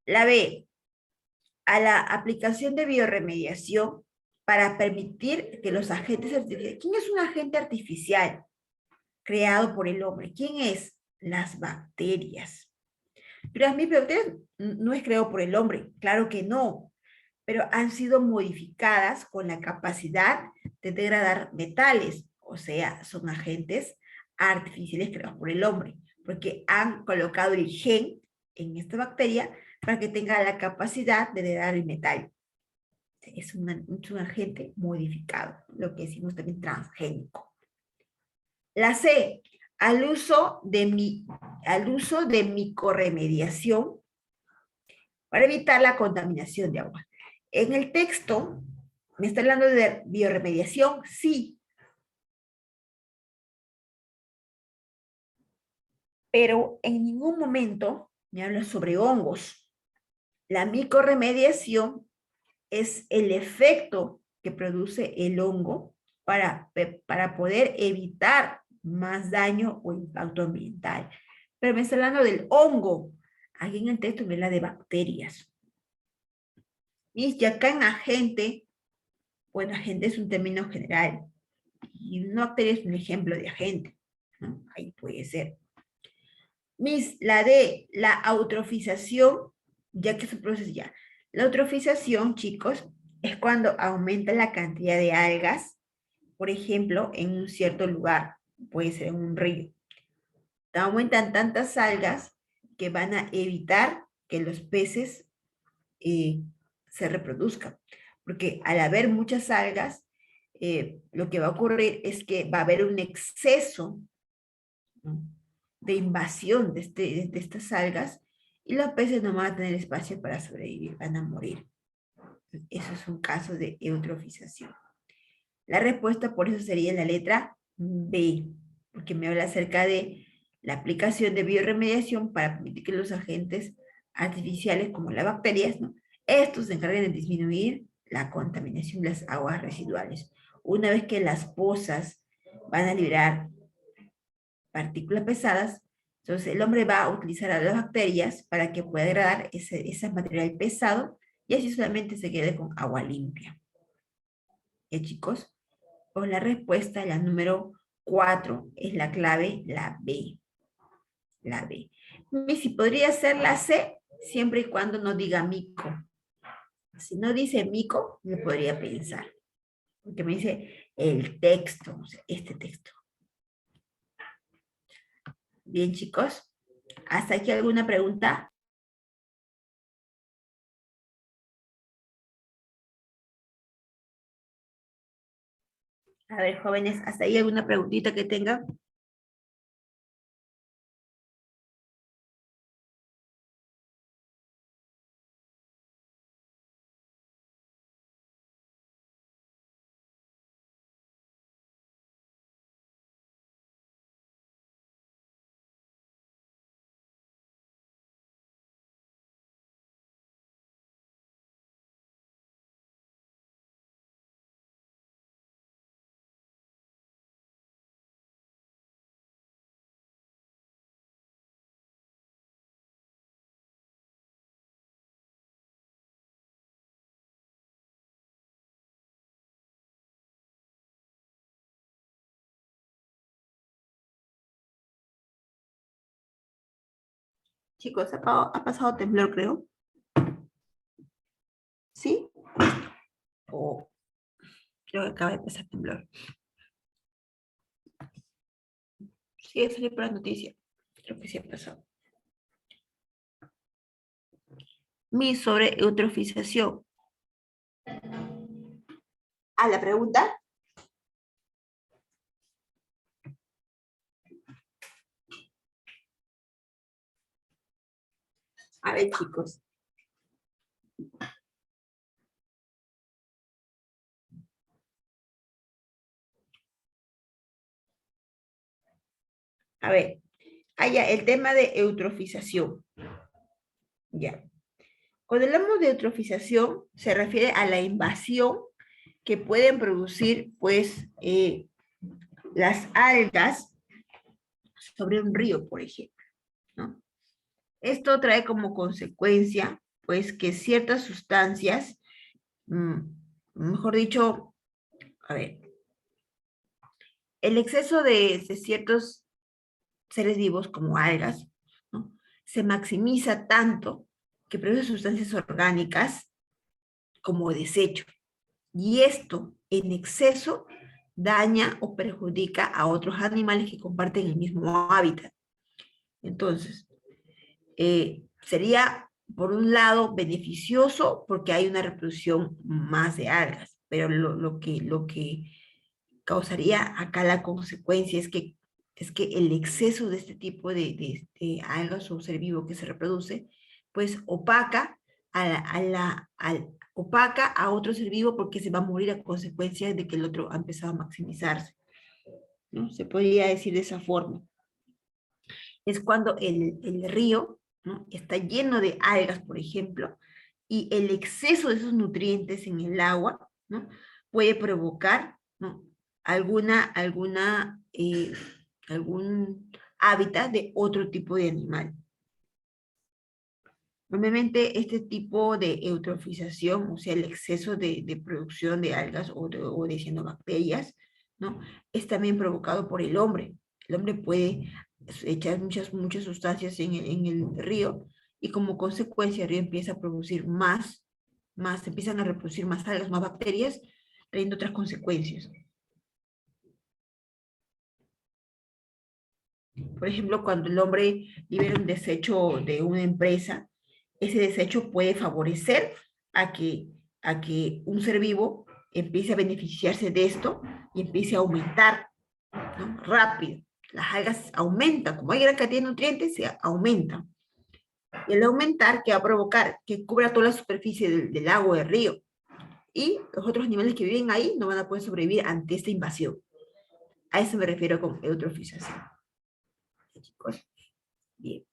La B, a la aplicación de biorremediación para permitir que los agentes artificiales... ¿Quién es un agente artificial creado por el hombre? ¿Quién es? Las bacterias. Pero las bacterias no es creado por el hombre, claro que no, pero han sido modificadas con la capacidad de degradar metales, o sea, son agentes artificiales creados por el hombre, porque han colocado el gen en esta bacteria para que tenga la capacidad de degradar el metal. Es un agente modificado, lo que decimos también transgénico. La C, al uso de micorremediación para evitar la contaminación de agua. En el texto, ¿me está hablando de bioremediación? Sí. Pero en ningún momento me habla sobre hongos. La micorremediación es el efecto que produce el hongo para poder evitar más daño o impacto ambiental. Pero me está hablando del hongo. Aquí en el texto me habla de bacterias. Y acá en agente, bueno, agente es un término general. Y una bacteria es un ejemplo de agente, ¿no? Ahí puede ser. La D, la eutrofización, ya que su proceso ya. La eutrofización, chicos, es cuando aumenta la cantidad de algas, por ejemplo, en un cierto lugar, puede ser en un río. Aumentan tantas algas que van a evitar que los peces se reproduzcan. Porque al haber muchas algas, lo que va a ocurrir es que va a haber un exceso, ¿no?, de invasión de estas algas y los peces no van a tener espacio para sobrevivir, van a morir. Eso es un caso de eutrofización. La respuesta por eso sería la letra B, porque me habla acerca de la aplicación de bioremediación para permitir que los agentes artificiales como las bacterias, ¿no?, estos se encarguen de disminuir la contaminación de las aguas residuales. Una vez que las pozas van a liberar partículas pesadas, entonces el hombre va a utilizar a las bacterias para que pueda degradar ese material pesado y así solamente se quede con agua limpia. Chicos, pues la respuesta, la número 4, es la clave, la B. La B. Y si podría ser la C, siempre y cuando no diga mico. Si no dice mico, me podría pensar. Porque me dice el texto, o sea, este texto. Bien, chicos. ¿Hasta aquí alguna pregunta? A ver, jóvenes, ¿hasta ahí alguna preguntita que tengan? Chicos, ha pasado temblor, creo. ¿Sí? O creo que acaba de pasar temblor. Sí, salió por la noticia. Creo que sí ha pasado. Mi sobre eutrofización. ¿A la pregunta? A ver, chicos. A ver, allá, el tema de eutrofización. Ya. Cuando hablamos de eutrofización, se refiere a la invasión que pueden producir, pues, las algas sobre un río, por ejemplo, ¿no? Esto trae como consecuencia, pues, que ciertas sustancias, mejor dicho, a ver, el exceso de ciertos seres vivos como algas, ¿no?, se maximiza tanto que produce sustancias orgánicas como desecho. Y esto en exceso daña o perjudica a otros animales que comparten el mismo hábitat. Entonces, sería, por un lado, beneficioso porque hay una reproducción más de algas, pero lo que causaría acá la consecuencia es que el exceso de este tipo de algas o ser vivo que se reproduce, pues opaca opaca a otro ser vivo porque se va a morir a consecuencia de que el otro ha empezado a maximizarse, ¿no? Se podría decir de esa forma. Es cuando el río, ¿no?, está lleno de algas, por ejemplo, y el exceso de esos nutrientes en el agua, ¿no?, puede provocar, ¿no?, algún hábitat de otro tipo de animal. Normalmente este tipo de eutrofización, o sea, el exceso de producción de algas o de cianobacterias, ¿no?, es también provocado por el hombre. El hombre puede echar muchas sustancias en el río y como consecuencia el río empieza a producir se empiezan a reproducir más algas, más bacterias, trayendo otras consecuencias. Por ejemplo, cuando el hombre libera un desecho de una empresa, ese desecho puede favorecer a que un ser vivo empiece a beneficiarse de esto y empiece a aumentar, ¿no?, rápido. Las algas aumentan, como hay gran cantidad de nutrientes, se aumentan. Y el aumentar, que va a provocar que cubra toda la superficie del lago, del río, y los otros animales que viven ahí no van a poder sobrevivir ante esta invasión. A eso me refiero con eutrofización. Chicos, bien.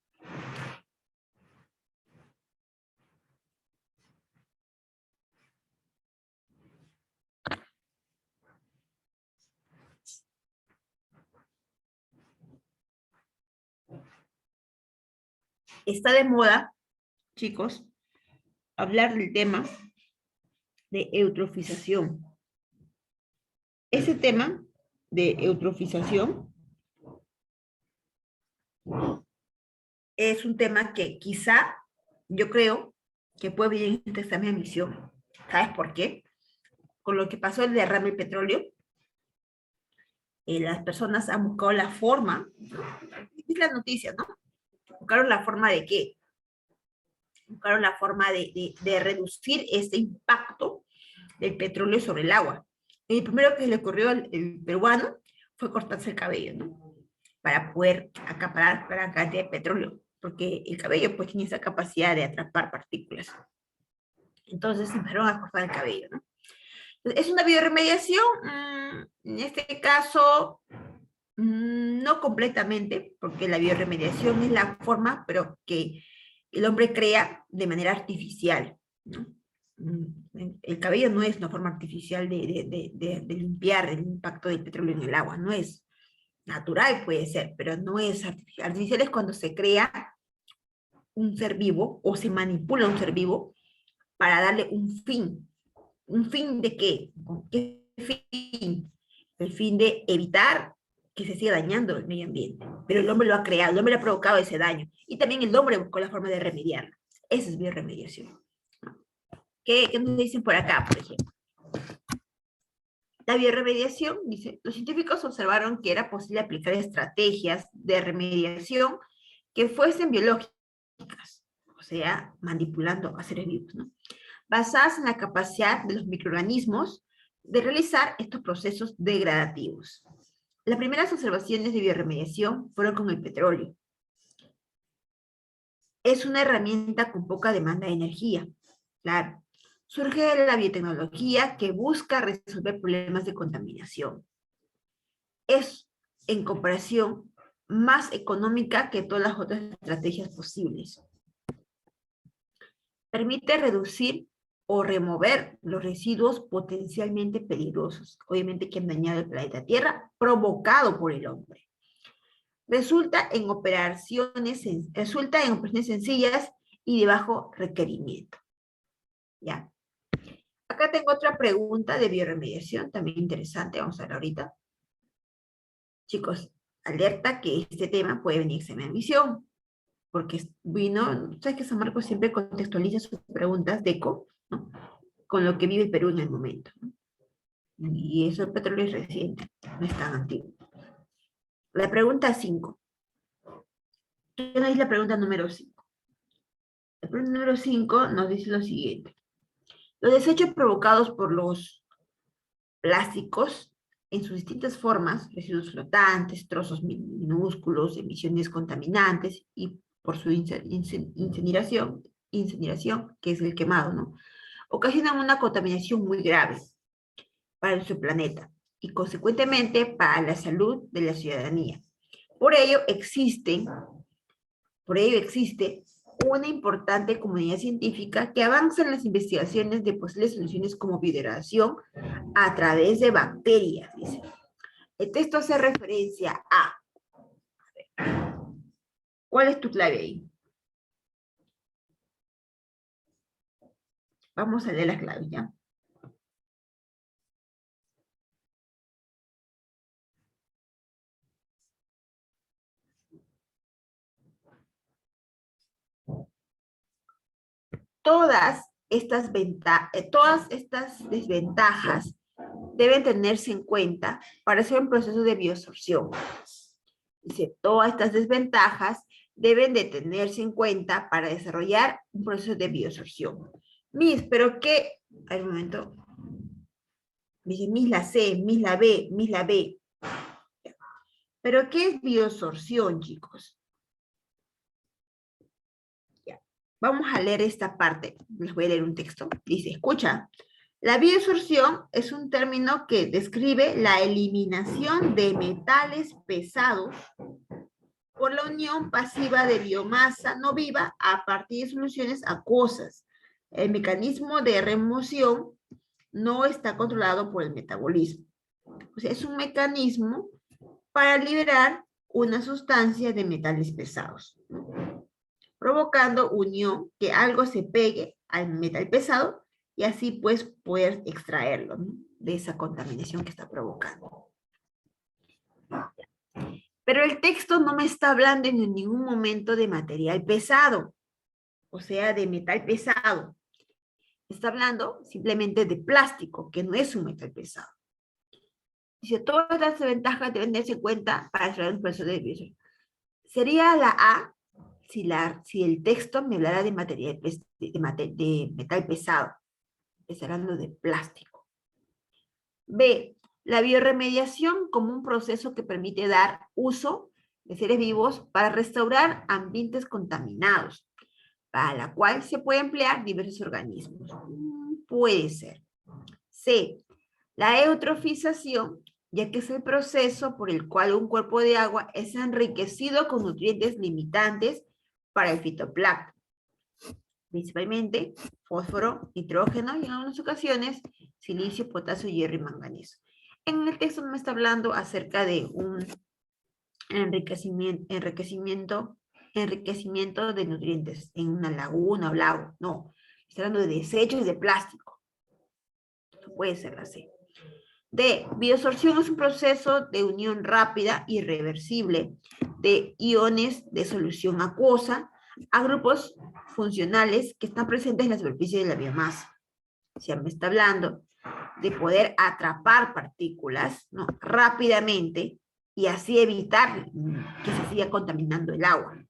Está de moda, chicos, hablar del tema de eutrofización. Ese tema de eutrofización es un tema que quizá yo creo que puede venir en esta misma misión. ¿Sabes por qué? Con lo que pasó el derrame del petróleo, las personas han buscado la forma, ¿no?, es la noticia, ¿no? Buscaron la forma de qué? Buscaron la forma de reducir este impacto del petróleo sobre el agua. Y el primero que le ocurrió al peruano fue cortarse el cabello, ¿no?, para poder acaparar gran cantidad de petróleo, porque el cabello pues tiene esa capacidad de atrapar partículas. Entonces empezaron a cortar el cabello, ¿no? ¿Es una bioremediación? En este caso, no completamente, porque la bioremediación es la forma, pero que el hombre crea de manera artificial, ¿no? El cabello no es una forma artificial de limpiar el impacto del petróleo en el agua, no es natural, puede ser, pero no es artificial. Artificial es cuando se crea un ser vivo o se manipula un ser vivo para darle un fin. ¿Un fin de qué? ¿Con qué fin? El fin de evitar que se siga dañando el medio ambiente. Pero el hombre lo ha creado, el hombre le ha provocado ese daño. Y también el hombre buscó la forma de remediarlo. Esa es bioremediación. ¿Qué nos dicen por acá, por ejemplo? La bioremediación, dice, los científicos observaron que era posible aplicar estrategias de remediación que fuesen biológicas, o sea, manipulando a seres vivos, ¿no?, basadas en la capacidad de los microorganismos de realizar estos procesos degradativos. Las primeras observaciones de bioremediación fueron con el petróleo. Es una herramienta con poca demanda de energía, claro. Surge de la biotecnología que busca resolver problemas de contaminación. Es, en comparación, más económica que todas las otras estrategias posibles. Permite reducir o remover los residuos potencialmente peligrosos, obviamente que han dañado el planeta Tierra, provocado por el hombre. Resulta en operaciones sencillas y de bajo requerimiento. ¿Ya? Acá tengo otra pregunta de bioremediación, también interesante, vamos a ver ahorita. Chicos, alerta que este tema puede venirse en mi emisión. porque vino, sabes que San Marcos siempre contextualiza sus preguntas de eco, ¿no? Con lo que vive el Perú en el momento, ¿no? Y eso el petróleo es reciente, no es tan antiguo. La pregunta 5. ¿Qué nos dice la pregunta número 5? La pregunta número 5 nos dice lo siguiente. Los desechos provocados por los plásticos en sus distintas formas, residuos flotantes, trozos minúsculos, emisiones contaminantes y por su incineración, que es el quemado, ¿no? Ocasionan una contaminación muy grave para nuestro planeta y consecuentemente para la salud de la ciudadanía. Por ello existe una importante comunidad científica que avanza en las investigaciones de posibles soluciones como biodegradación a través de bacterias, dice. El texto hace referencia a... ¿Cuál es tu clave ahí? Vamos a leer las claves, ¿ya? Todas estas desventajas deben tenerse en cuenta para hacer un proceso de bioabsorción. Dice, todas estas desventajas deben de tenerse en cuenta para desarrollar un proceso de bioabsorción. Miss, ¿pero qué? A ver, un momento. Dice, Miss la C, Miss la B, Miss la B. ¿Pero qué es bioabsorción, chicos? Ya. Vamos a leer esta parte. Les voy a leer un texto. Dice, escucha. La bioabsorción es un término que describe la eliminación de metales pesados por la unión pasiva de biomasa no viva a partir de soluciones acuosas. El mecanismo de remoción no está controlado por el metabolismo. O sea, es un mecanismo para liberar una sustancia de metales pesados, ¿no? Provocando unión, que algo se pegue al metal pesado y así pues poder extraerlo, ¿no? De esa contaminación que está provocando. Pero el texto no me está hablando en ningún momento de material pesado, o sea, de metal pesado. Está hablando simplemente de plástico, que no es un metal pesado. Dice, todas las ventajas deben tenerse en cuenta para extraer un proceso de bioabsorción. Sería la A si el texto me hablara de material de metal pesado. Está hablando de plástico. B, la bioremediación como un proceso que permite dar uso de seres vivos para restaurar ambientes contaminados, para la cual se puede emplear diversos organismos. Puede ser. C, la eutrofización, ya que es el proceso por el cual un cuerpo de agua es enriquecido con nutrientes limitantes para el fitoplancton, principalmente fósforo, nitrógeno y en algunas ocasiones silicio, potasio, hierro y manganeso. En el texto no me está hablando acerca de un enriquecimiento de nutrientes en una laguna o lago, no. Está hablando de desechos de plástico. Esto puede ser la C. D. Bioabsorción es un proceso de unión rápida y reversible de iones de solución acuosa a grupos funcionales que están presentes en la superficie de la biomasa. O sea, me está hablando de poder atrapar partículas, ¿no?, rápidamente y así evitar que se siga contaminando el agua.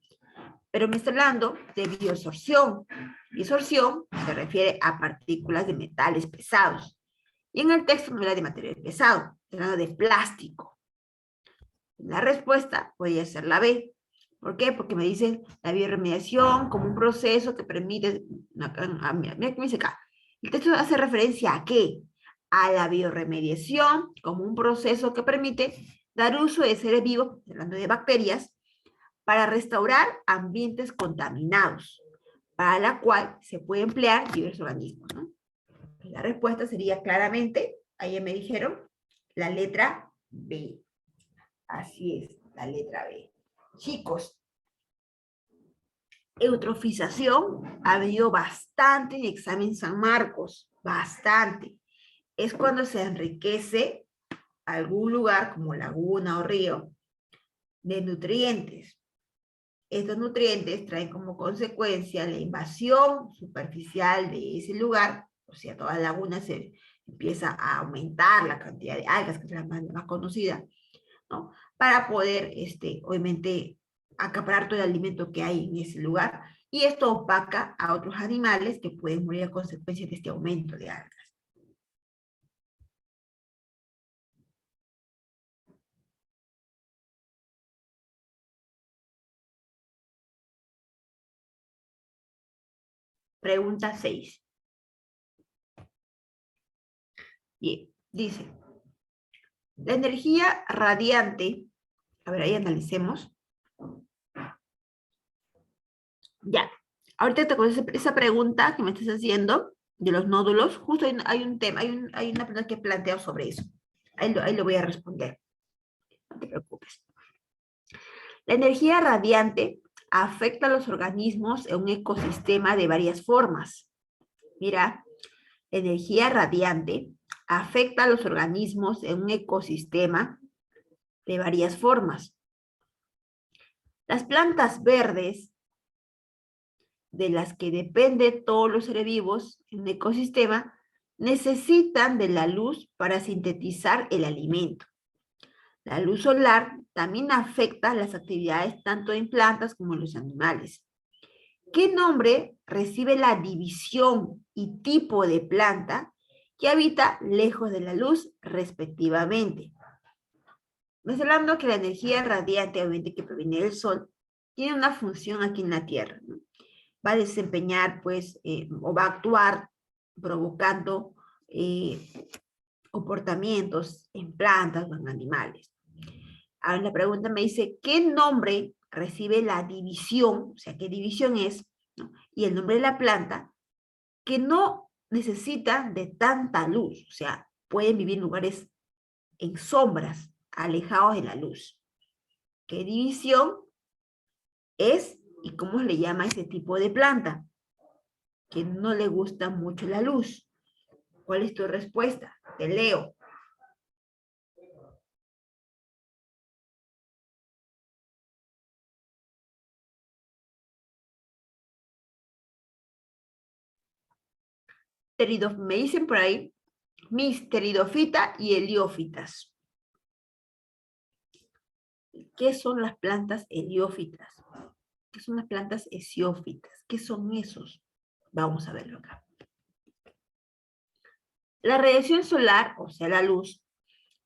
Pero me está hablando de bioabsorción. Bioabsorción se refiere a partículas de metales pesados. Y en el texto me habla de material pesado, hablando de plástico. La respuesta podría ser la B. ¿Por qué? Porque me dicen la bioremediación como un proceso que permite... Mira que me dice acá. El texto hace referencia a ¿qué? A la bioremediación como un proceso que permite dar uso de seres vivos, hablando de bacterias, para restaurar ambientes contaminados, para la cual se puede emplear diversos organismos, ¿no? La respuesta sería claramente, ahí me dijeron, la letra B. Así es, la letra B. Chicos, eutrofización ha habido bastante en examen San Marcos, bastante. Es cuando se enriquece algún lugar como laguna o río de nutrientes. Estos nutrientes traen como consecuencia la invasión superficial de ese lugar, o sea, toda la laguna se empieza a aumentar la cantidad de algas, que es la más conocida, ¿no? Para poder, obviamente, acaparar todo el alimento que hay en ese lugar, y esto opaca a otros animales que pueden morir a consecuencia de este aumento de algas. Pregunta 6. Bien, dice, la energía radiante, a ver, ahí analicemos. Ya, ahorita te con esa pregunta que me estás haciendo de los nódulos, justo hay un tema, hay una pregunta que he planteado sobre eso. Ahí lo voy a responder, no te preocupes. La energía radiante afecta a los organismos en un ecosistema de varias formas. Mira, la energía radiante afecta a los organismos en un ecosistema de varias formas. Las plantas verdes, de las que dependen todos los seres vivos en un ecosistema, necesitan de la luz para sintetizar el alimento. La luz solar también afecta las actividades tanto en plantas como en los animales. ¿Qué nombre recibe la división y tipo de planta que habita lejos de la luz, respectivamente? Estamos hablando que la energía radiante, obviamente, que proviene del Sol, tiene una función aquí en la Tierra, ¿no? Va a desempeñar, pues, o va a actuar provocando comportamientos en plantas o en animales. Ahora la pregunta me dice, ¿qué nombre recibe la división? O sea, ¿qué división es? ¿No? Y el nombre de la planta, que no necesita de tanta luz. O sea, pueden vivir en lugares en sombras, alejados de la luz. ¿Qué división es y cómo le llama ese tipo de planta? Que no le gusta mucho la luz. ¿Cuál es tu respuesta? Te leo. Me dicen por ahí, pteridofita y heliófitas. ¿Qué son las plantas heliófitas? ¿Qué son las plantas hesiófitas? ¿Qué son esos? Vamos a verlo acá. La radiación solar, o sea, la luz,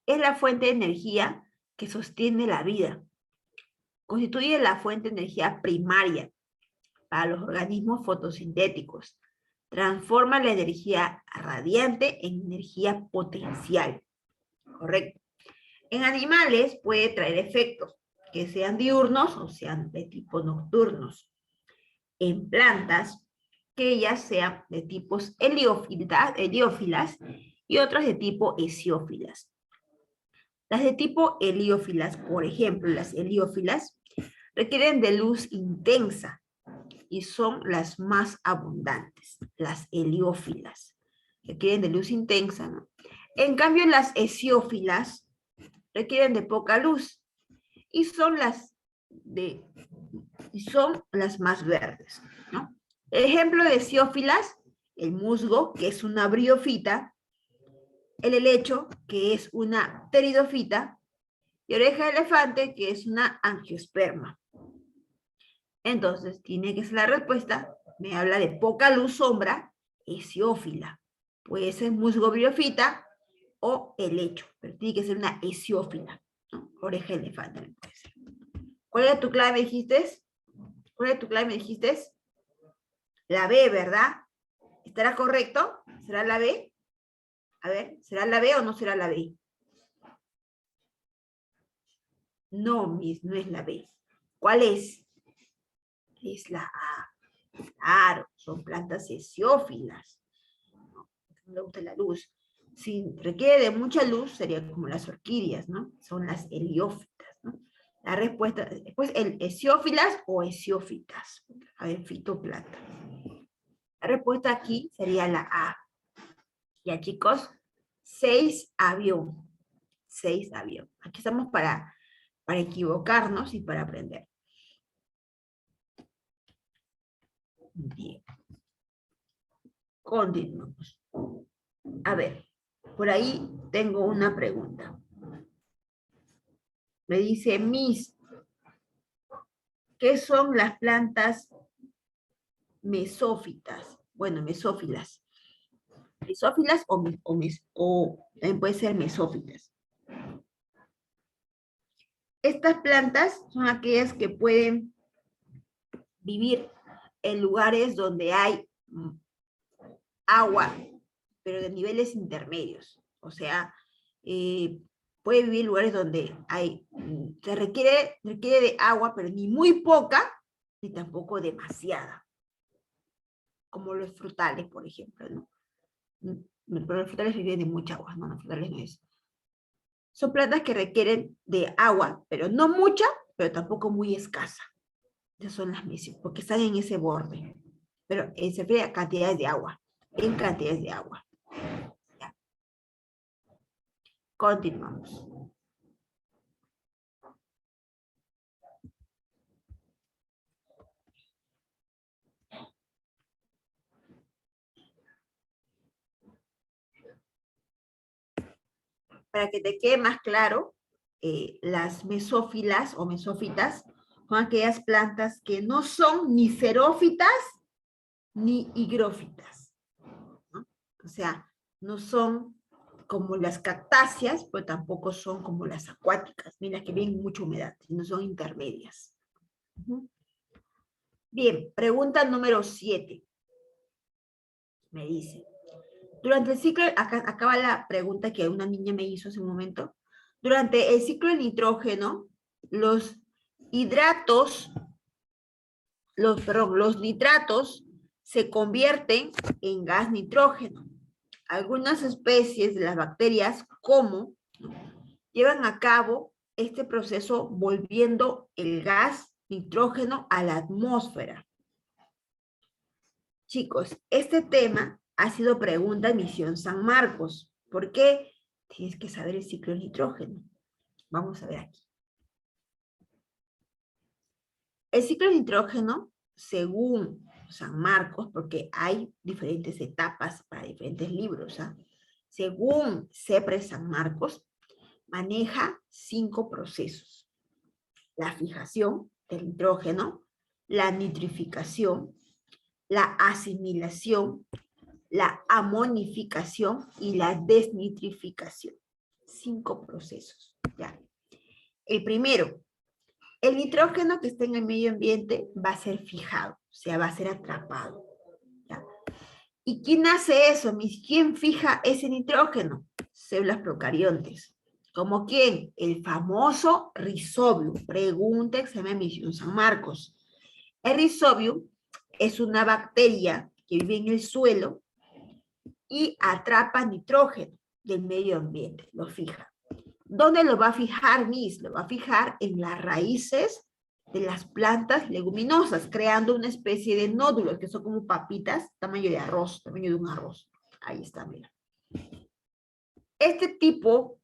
es la fuente de energía que sostiene la vida. Constituye la fuente de energía primaria para los organismos fotosintéticos. Transforma la energía radiante en energía potencial. Correcto. En animales puede traer efectos que sean diurnos o sean de tipo nocturnos. En plantas, que ellas sean de tipos heliófilas y otras de tipo hesiófilas. Las de tipo heliófilas, por ejemplo, las heliófilas, requieren de luz intensa y son las más abundantes, las heliófilas, requieren de luz intensa, ¿no? En cambio, las hesiófilas requieren de poca luz y son las más verdes, ¿no? El ejemplo de hesiófilas, el musgo, que es una briófita, el helecho, que es una pteridofita, y oreja de elefante, que es una angiosperma. Entonces, tiene que ser la respuesta, me habla de poca luz sombra, hesiófila. Puede ser musgo briófita o helecho, pero tiene que ser una hesiófila, ¿no? Oreja de elefante. ¿Cuál era tu clave, me dijiste? ¿Cuál era tu clave, me dijiste? La B, ¿verdad? ¿Estará correcto? ¿Será la B? A ver, ¿será la B o no será la B? No, Miss, no es la B. ¿Cuál es? Es la A. Claro, son plantas hesiófilas. No le gusta la luz. Si requiere de mucha luz, sería como las orquídeas, ¿no? Son las heliófitas, ¿no? La respuesta, después, hesiófilas o hesiófitas. A ver, fitoplanta. La respuesta aquí sería la A. Ya, chicos, 6 avión. 6 avión. Aquí estamos para equivocarnos y para aprender. Bien. Continuamos. A ver, por ahí tengo una pregunta. Me dice, Miss, ¿qué son las plantas mesófitas? Bueno, mesófilas. Mesófilas o también puede ser mesófitas. Estas plantas son aquellas que pueden vivir en lugares donde hay agua, pero de niveles intermedios. O sea, puede vivir en lugares donde se requiere de agua, pero ni muy poca, ni tampoco demasiada. Como los frutales, por ejemplo, ¿no? Pero los frutales viven de mucha agua, no, los frutales no es. Son plantas que requieren de agua, pero no mucha, pero tampoco muy escasa. Esas son las mesas, porque están en ese borde. Pero se refiere a cantidades de agua, en cantidades de agua. Ya. Continuamos. Para que te quede más claro, las mesófilas o mesófitas son aquellas plantas que no son ni xerófitas ni higrófitas, ¿no? O sea, no son como las cactáceas, pero tampoco son como las acuáticas, mira que vienen mucha humedad, no son intermedias. Bien, pregunta número 7. Me dice, durante el ciclo, acaba la pregunta que una niña me hizo hace un momento. Durante el ciclo de nitrógeno, los hidratos, los nitratos se convierten en gas nitrógeno. Algunas especies de las bacterias, como, llevan a cabo este proceso volviendo el gas nitrógeno a la atmósfera. Chicos, este tema ha sido pregunta en Misión San Marcos. ¿Por qué? Tienes que saber el ciclo de nitrógeno. Vamos a ver aquí. El ciclo de nitrógeno, según San Marcos, porque hay diferentes etapas para diferentes libros, ¿ah? Según CEPRE San Marcos, maneja 5 procesos. La fijación del nitrógeno, la nitrificación, la asimilación, la amonificación y la desnitrificación. 5 procesos. ¿Ya? El primero, el nitrógeno que está en el medio ambiente va a ser fijado, o sea, va a ser atrapado. ¿Ya? ¿Y quién hace eso? ¿Quién fija ese nitrógeno? Células procariontes. ¿Como quién? El famoso Rhizobium. Pregunta examen Misión San Marcos. El Rhizobium es una bacteria que vive en el suelo y atrapa nitrógeno del medio ambiente, lo fija. ¿Dónde lo va a fijar, Miss? Lo va a fijar en las raíces de las plantas leguminosas, creando una especie de nódulos, que son como papitas, tamaño de arroz, tamaño de un arroz. Ahí está, mira. Este tipo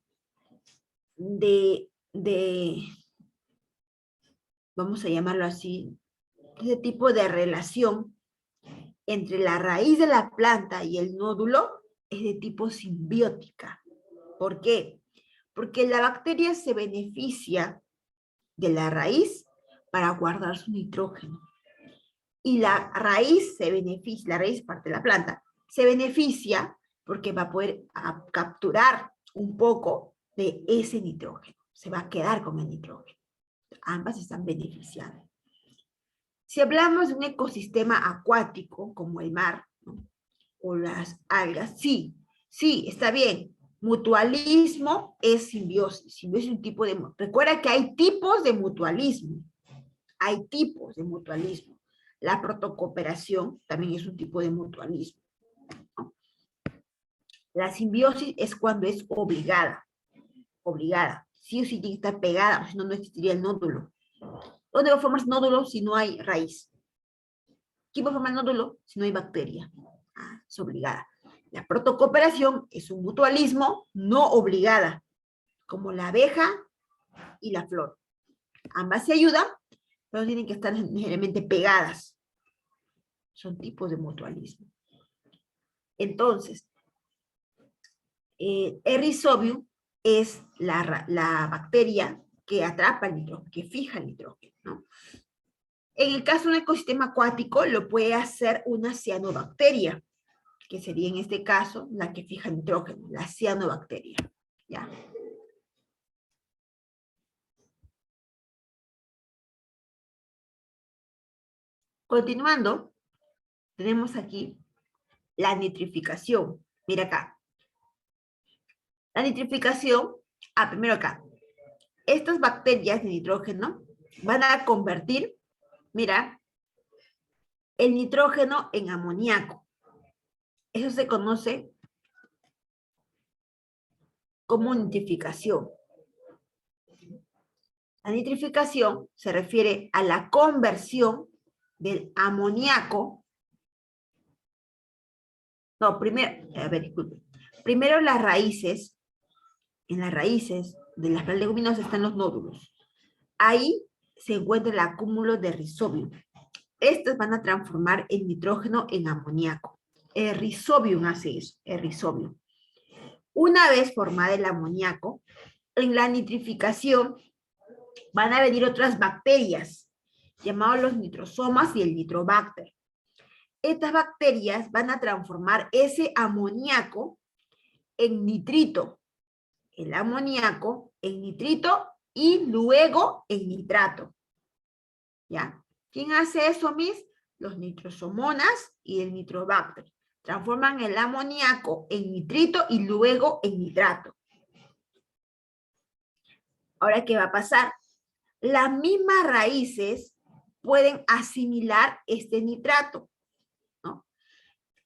de vamos a llamarlo así, este tipo de relación entre la raíz de la planta y el nódulo es de tipo simbiótica. ¿Por qué? Porque la bacteria se beneficia de la raíz para guardar su nitrógeno. Y la raíz se beneficia, la raíz parte de la planta, se beneficia porque va a poder capturar un poco de ese nitrógeno. Se va a quedar con el nitrógeno. Ambas están beneficiando. Si hablamos de un ecosistema acuático, como el mar, ¿no? O las algas, sí, está bien. Mutualismo es simbiosis. Simbiosis es un tipo de... Recuerda que hay tipos de mutualismo. Hay tipos de mutualismo. La protocooperación también es un tipo de mutualismo, ¿no? La simbiosis es cuando es obligada. Obligada. Sí o sí tiene que estar pegada, si no, no existiría el nódulo. ¿Dónde va a formarse nódulo si no hay raíz? ¿Quién va a formar nódulo si no hay bacteria? Ah, es obligada. La protocooperación es un mutualismo no obligada, como la abeja y la flor. Ambas se ayudan, pero tienen que estar necesariamente pegadas. Son tipos de mutualismo. Entonces, el Rhizobium es la bacteria que atrapa el nitrógeno, que fija el nitrógeno, ¿no? En el caso de un ecosistema acuático, lo puede hacer una cianobacteria, que sería en este caso la que fija el nitrógeno, la cianobacteria, ¿ya? Continuando, tenemos aquí la nitrificación. Mira acá. La nitrificación, primero acá. Estas bacterias de nitrógeno van a convertir, mira, el nitrógeno en amoníaco. Eso se conoce como nitrificación. La nitrificación se refiere a la conversión del amoníaco. No, primero, a ver, disculpe. Primero en las raíces de las plantas leguminosas están los nódulos. Ahí se encuentra el acúmulo de Rhizobium. Estas van a transformar el nitrógeno en amoníaco. El Rhizobium hace eso, el Rhizobium. Una vez formada el amoníaco, en la nitrificación van a venir otras bacterias, llamados los nitrosomas y el nitrobacter. Estas bacterias van a transformar ese amoníaco en nitrito, el amoníaco en nitrito y luego en nitrato. ¿Ya? ¿Quién hace eso, Miss? Los nitrosomonas y el nitrobacter. Transforman el amoníaco en nitrito y luego en nitrato. Ahora, ¿qué va a pasar? Las mismas raíces pueden asimilar este nitrato, ¿no?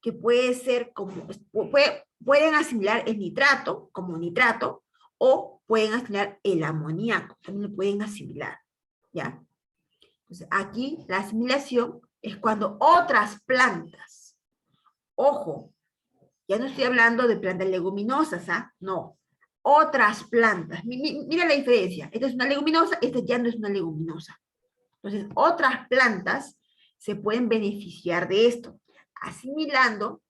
Que puede ser como, pueden asimilar el nitrato como nitrato o pueden asimilar el amoníaco, también lo pueden asimilar, ¿ya? Entonces, aquí la asimilación es cuando otras plantas, ojo, ya no estoy hablando de plantas leguminosas, ¿ah? No, otras plantas. Mira la diferencia. Esta es una leguminosa, esta ya no es una leguminosa. Entonces, otras plantas se pueden beneficiar de esto, asimilando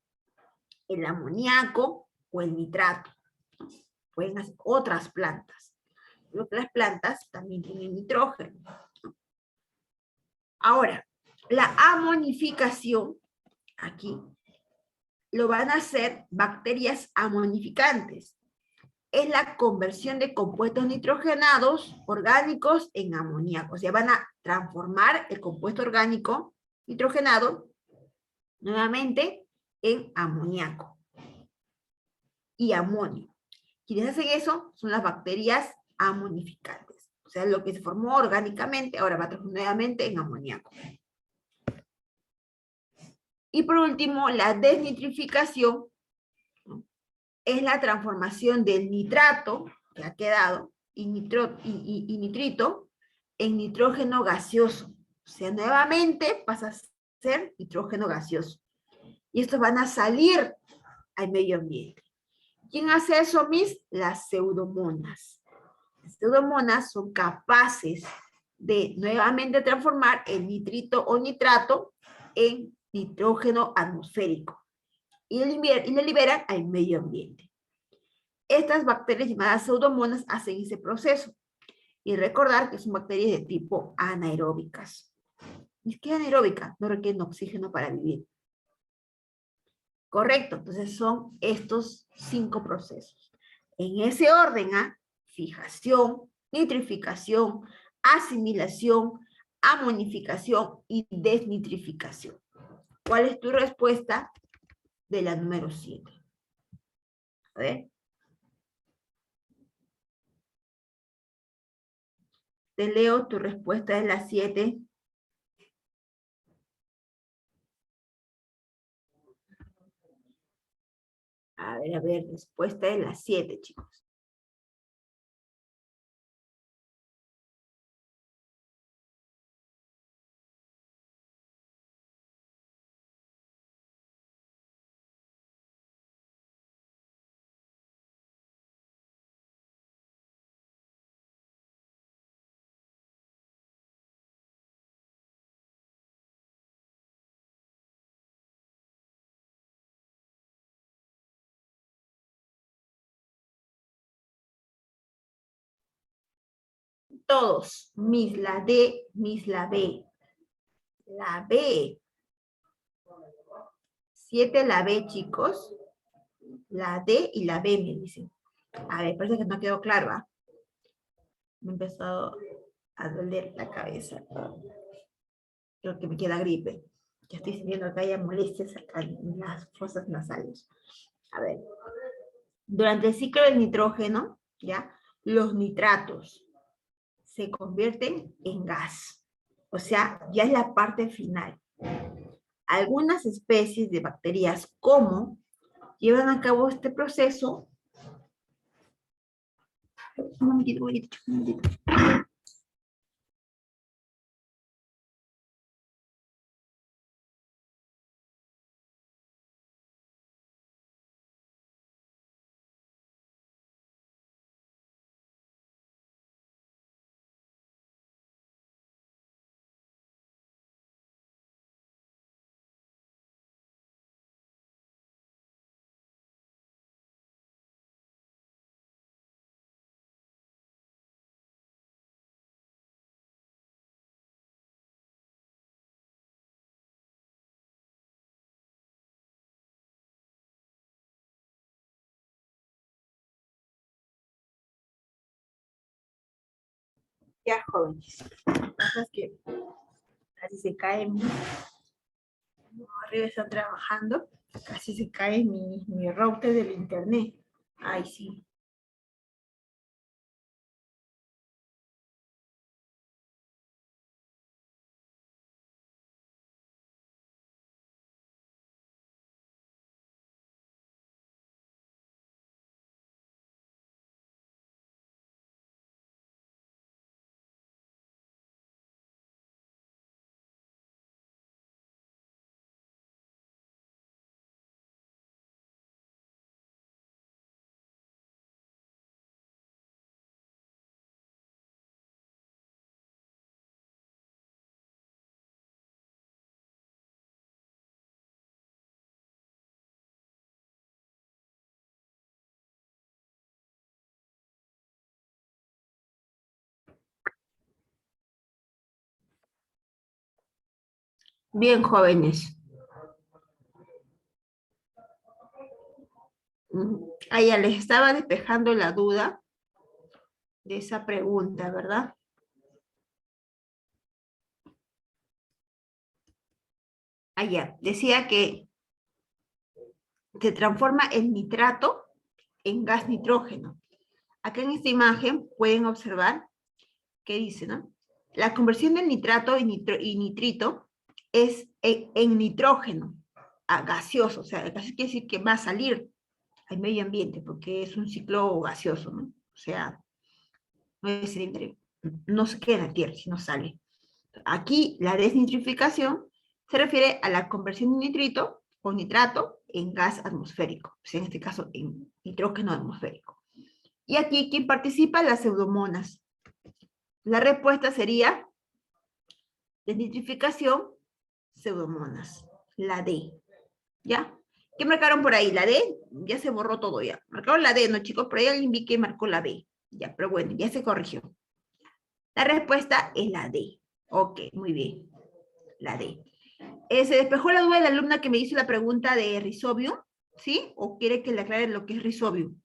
el amoníaco o el nitrato. Pueden hacer otras plantas. Otras plantas también tienen nitrógeno. Ahora, la amonificación, aquí, lo van a hacer bacterias amonificantes. Es la conversión de compuestos nitrogenados orgánicos en amoníaco. O sea, van a transformar el compuesto orgánico nitrogenado nuevamente en amoníaco y amonio. Quienes hacen eso son las bacterias amonificantes. O sea, lo que se formó orgánicamente ahora va a transformar nuevamente en amoníaco. Y por último, la desnitrificación, ¿no? Es la transformación del nitrato que ha quedado y nitrito en nitrógeno gaseoso. O sea, nuevamente pasa a ser nitrógeno gaseoso. Y estos van a salir al medio ambiente. ¿Quién hace eso, Miss? Las pseudomonas. Las pseudomonas son capaces de nuevamente transformar el nitrito o nitrato en nitrógeno atmosférico y lo liberan al medio ambiente. Estas bacterias llamadas pseudomonas hacen ese proceso. Y recordar que son bacterias de tipo anaeróbicas. ¿Y qué es anaeróbica? No requieren oxígeno para vivir. Correcto, entonces son estos 5 procesos. En ese orden, ¿ah? Fijación, nitrificación, asimilación, amonificación y desnitrificación. ¿Cuál es tu respuesta de la número 7? A ver. Te leo, tu respuesta es la 7. A ver, respuesta es la 7, chicos. Todos. Mis la D, mis la B. La B. 7 la B, chicos. La D y la B me dicen. A ver, parece que no quedó claro, ¿ah? Me ha empezado a doler la cabeza. Creo que me queda gripe. Ya estoy sintiendo que haya molestias acá en las fosas nasales. A ver. Durante el ciclo del nitrógeno, ¿ya? Los nitratos se convierten en gas. O sea, ya es la parte final. Algunas especies de bacterias, ¿cómo llevan a cabo este proceso? Un momentito. Ya, jóvenes. Es que casi se cae arriba están trabajando, casi se cae mi router del internet. Ay, sí. Bien, jóvenes. Ah, ya les estaba despejando la duda de esa pregunta, ¿verdad? Ah, ya. Decía que se transforma el nitrato en gas nitrógeno. Acá en esta imagen pueden observar que dice, ¿no? La conversión del nitrato y nitrito es en nitrógeno, a gaseoso, o sea, casi quiere decir que va a salir al medio ambiente, porque es un ciclo gaseoso, ¿no? O sea, no es cilíndrico, no se queda en la Tierra, sino sale. Aquí la desnitrificación se refiere a la conversión de nitrito o nitrato en gas atmosférico, o sea, en este caso en nitrógeno atmosférico. Y aquí, ¿quién participa? Las pseudomonas. La respuesta sería desnitrificación, pseudomonas, la D. ¿Ya? ¿Qué marcaron por ahí? La D, ya se borró todo ya. Marcaron la D, ¿no, chicos? Por ahí alguien vi que marcó la B. Ya, pero bueno, ya se corrigió. La respuesta es la D. Ok, muy bien. La D. ¿Se despejó la duda de la alumna que me hizo la pregunta de Rhizobium? ¿Sí? ¿O quiere que le aclare lo que es Rhizobium?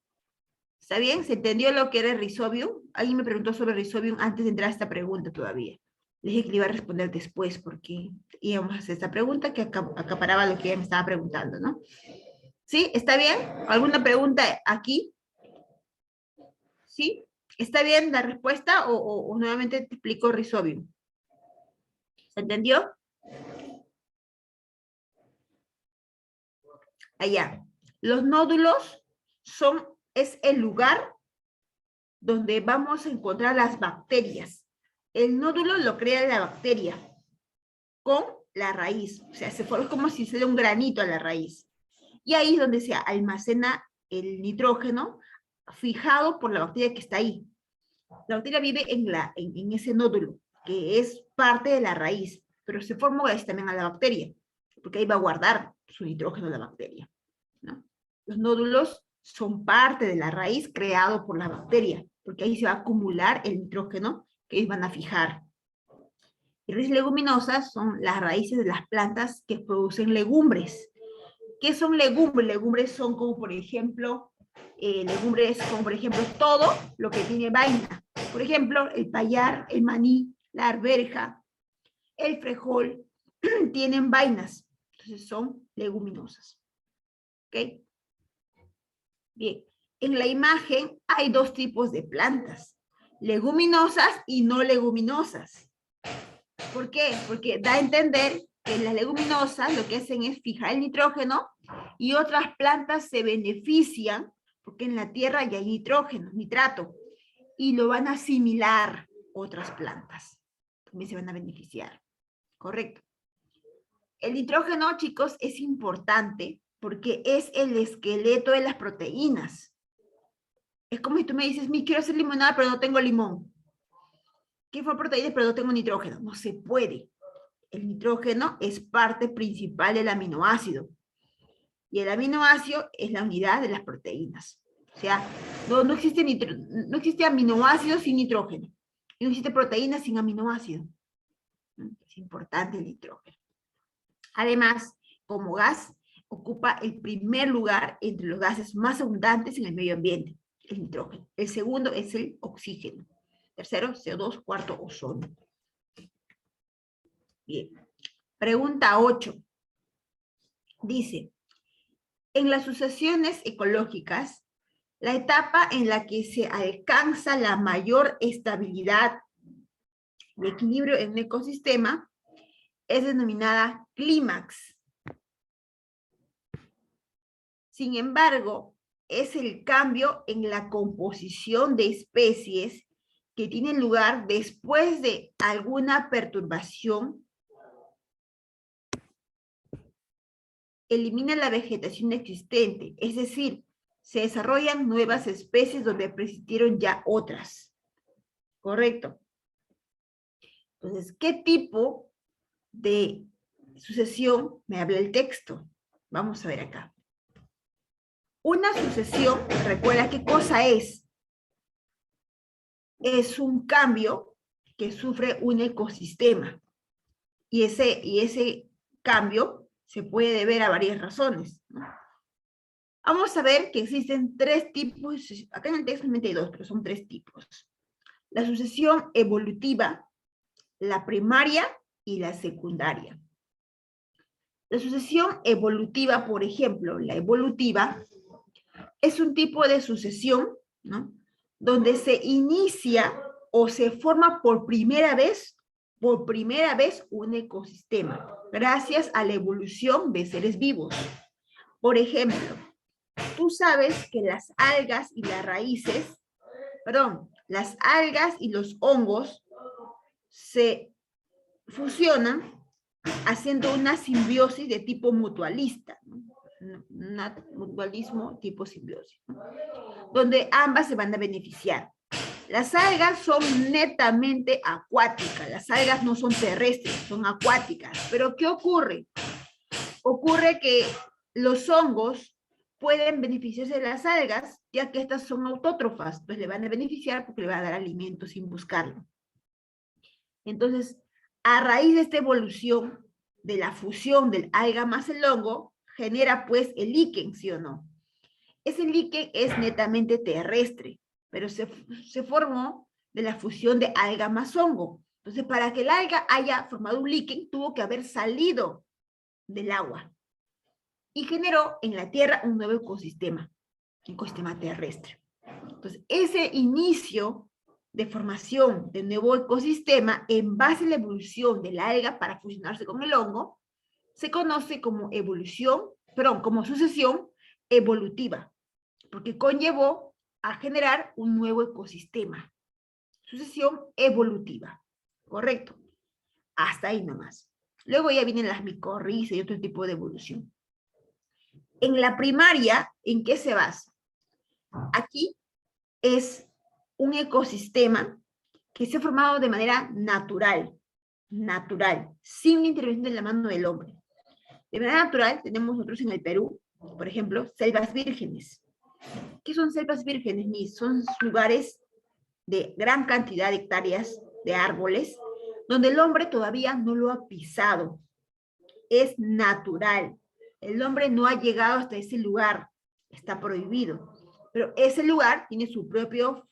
¿Está bien? ¿Se entendió lo que era Rhizobium? Alguien me preguntó sobre Rhizobium antes de entrar a esta pregunta todavía. Le dije que le iba a responder después porque íbamos a hacer esta pregunta que acaparaba lo que ella me estaba preguntando, ¿no? ¿Sí? ¿Está bien? ¿Alguna pregunta aquí? ¿Sí? ¿Está bien la respuesta o nuevamente te explico Rhizobium? ¿Se entendió? Allá. Los nódulos es el lugar donde vamos a encontrar las bacterias. El nódulo lo crea la bacteria con la raíz. O sea, se forma como si se le un granito a la raíz. Y ahí es donde se almacena el nitrógeno fijado por la bacteria que está ahí. La bacteria vive en ese nódulo, que es parte de la raíz, pero se forma gracias también a la bacteria, porque ahí va a guardar su nitrógeno la bacteria, ¿no? Los nódulos son parte de la raíz creado por la bacteria, porque ahí se va a acumular el nitrógeno que ellos van a fijar. Y raíces leguminosas son las raíces de las plantas que producen legumbres. ¿Qué son legumbres? Legumbres son como, por ejemplo, todo lo que tiene vaina. Por ejemplo, el payar, el maní, la arveja, el frijol, tienen vainas. Entonces son leguminosas. ¿Ok? Bien. En la imagen hay dos tipos de plantas, leguminosas y no leguminosas. ¿Por qué? Porque da a entender que las leguminosas lo que hacen es fijar el nitrógeno y otras plantas se benefician porque en la tierra ya hay nitrógeno, nitrato, y lo van a asimilar otras plantas. También se van a beneficiar. Correcto. El nitrógeno, chicos, es importante porque es el esqueleto de las proteínas. Es como si tú me dices, quiero hacer limonada, pero no tengo limón. Quiero formar proteínas, pero no tengo nitrógeno. No se puede. El nitrógeno es parte principal del aminoácido. Y el aminoácido es la unidad de las proteínas. O sea, no existe aminoácido sin nitrógeno. Y no existe proteína sin aminoácido. Es importante el nitrógeno. Además, como gas, ocupa el primer lugar entre los gases más abundantes en el medio ambiente, el nitrógeno. El segundo es el oxígeno. Tercero, CO2, cuarto, ozono. Bien. Pregunta 8. Dice, en las sucesiones ecológicas, la etapa en la que se alcanza la mayor estabilidad y equilibrio en un ecosistema es denominada clímax. Sin embargo, es el cambio en la composición de especies que tiene lugar después de alguna perturbación. Elimina la vegetación existente, es decir, se desarrollan nuevas especies donde persistieron ya otras. ¿Correcto? Entonces, ¿qué tipo de sucesión me habla el texto? Vamos a ver acá. Una sucesión, recuerda qué cosa es. Es un cambio que sufre un ecosistema. Y ese cambio se puede deber a varias razones, ¿no? Vamos a ver que existen 3 tipos, acá en el texto hay 2, pero son 3 tipos. La sucesión evolutiva, la primaria y la secundaria. La sucesión evolutiva, por ejemplo, la evolutiva, es un tipo de sucesión, ¿no?, donde se inicia o se forma por primera vez un ecosistema, gracias a la evolución de seres vivos. Por ejemplo, tú sabes que las algas y los hongos se fusionan haciendo una simbiosis de tipo mutualista, ¿no? Mutualismo tipo simbiosis, ¿no?, donde ambas se van a beneficiar. Las algas son netamente acuáticas, las algas no son terrestres, son acuáticas. Pero ¿qué ocurre? Ocurre que los hongos pueden beneficiarse de las algas, ya que estas son autótrofas, pues le van a beneficiar porque le van a dar alimento sin buscarlo. Entonces, a raíz de esta evolución, de la fusión del alga más el hongo, genera pues el líquen, ¿sí o no? Ese líquen es netamente terrestre, pero se formó de la fusión de alga más hongo. Entonces, para que el alga haya formado un líquen, tuvo que haber salido del agua y generó en la Tierra un nuevo ecosistema, un ecosistema terrestre. Entonces, ese inicio de formación de nuevo ecosistema en base a la evolución del alga para fusionarse con el hongo, se conoce como como sucesión evolutiva, porque conllevó a generar un nuevo ecosistema. Sucesión evolutiva, ¿correcto? Hasta ahí nomás. Luego ya vienen las micorrizas y otro tipo de evolución. En la primaria, ¿en qué se basa? Aquí es un ecosistema que se ha formado de manera natural, sin la intervención de la mano del hombre. De manera natural tenemos nosotros en el Perú, por ejemplo, selvas vírgenes. ¿Qué son selvas vírgenes? Son lugares de gran cantidad de hectáreas de árboles, donde el hombre todavía no lo ha pisado. Es natural. El hombre no ha llegado hasta ese lugar. Está prohibido. Pero ese lugar tiene su propia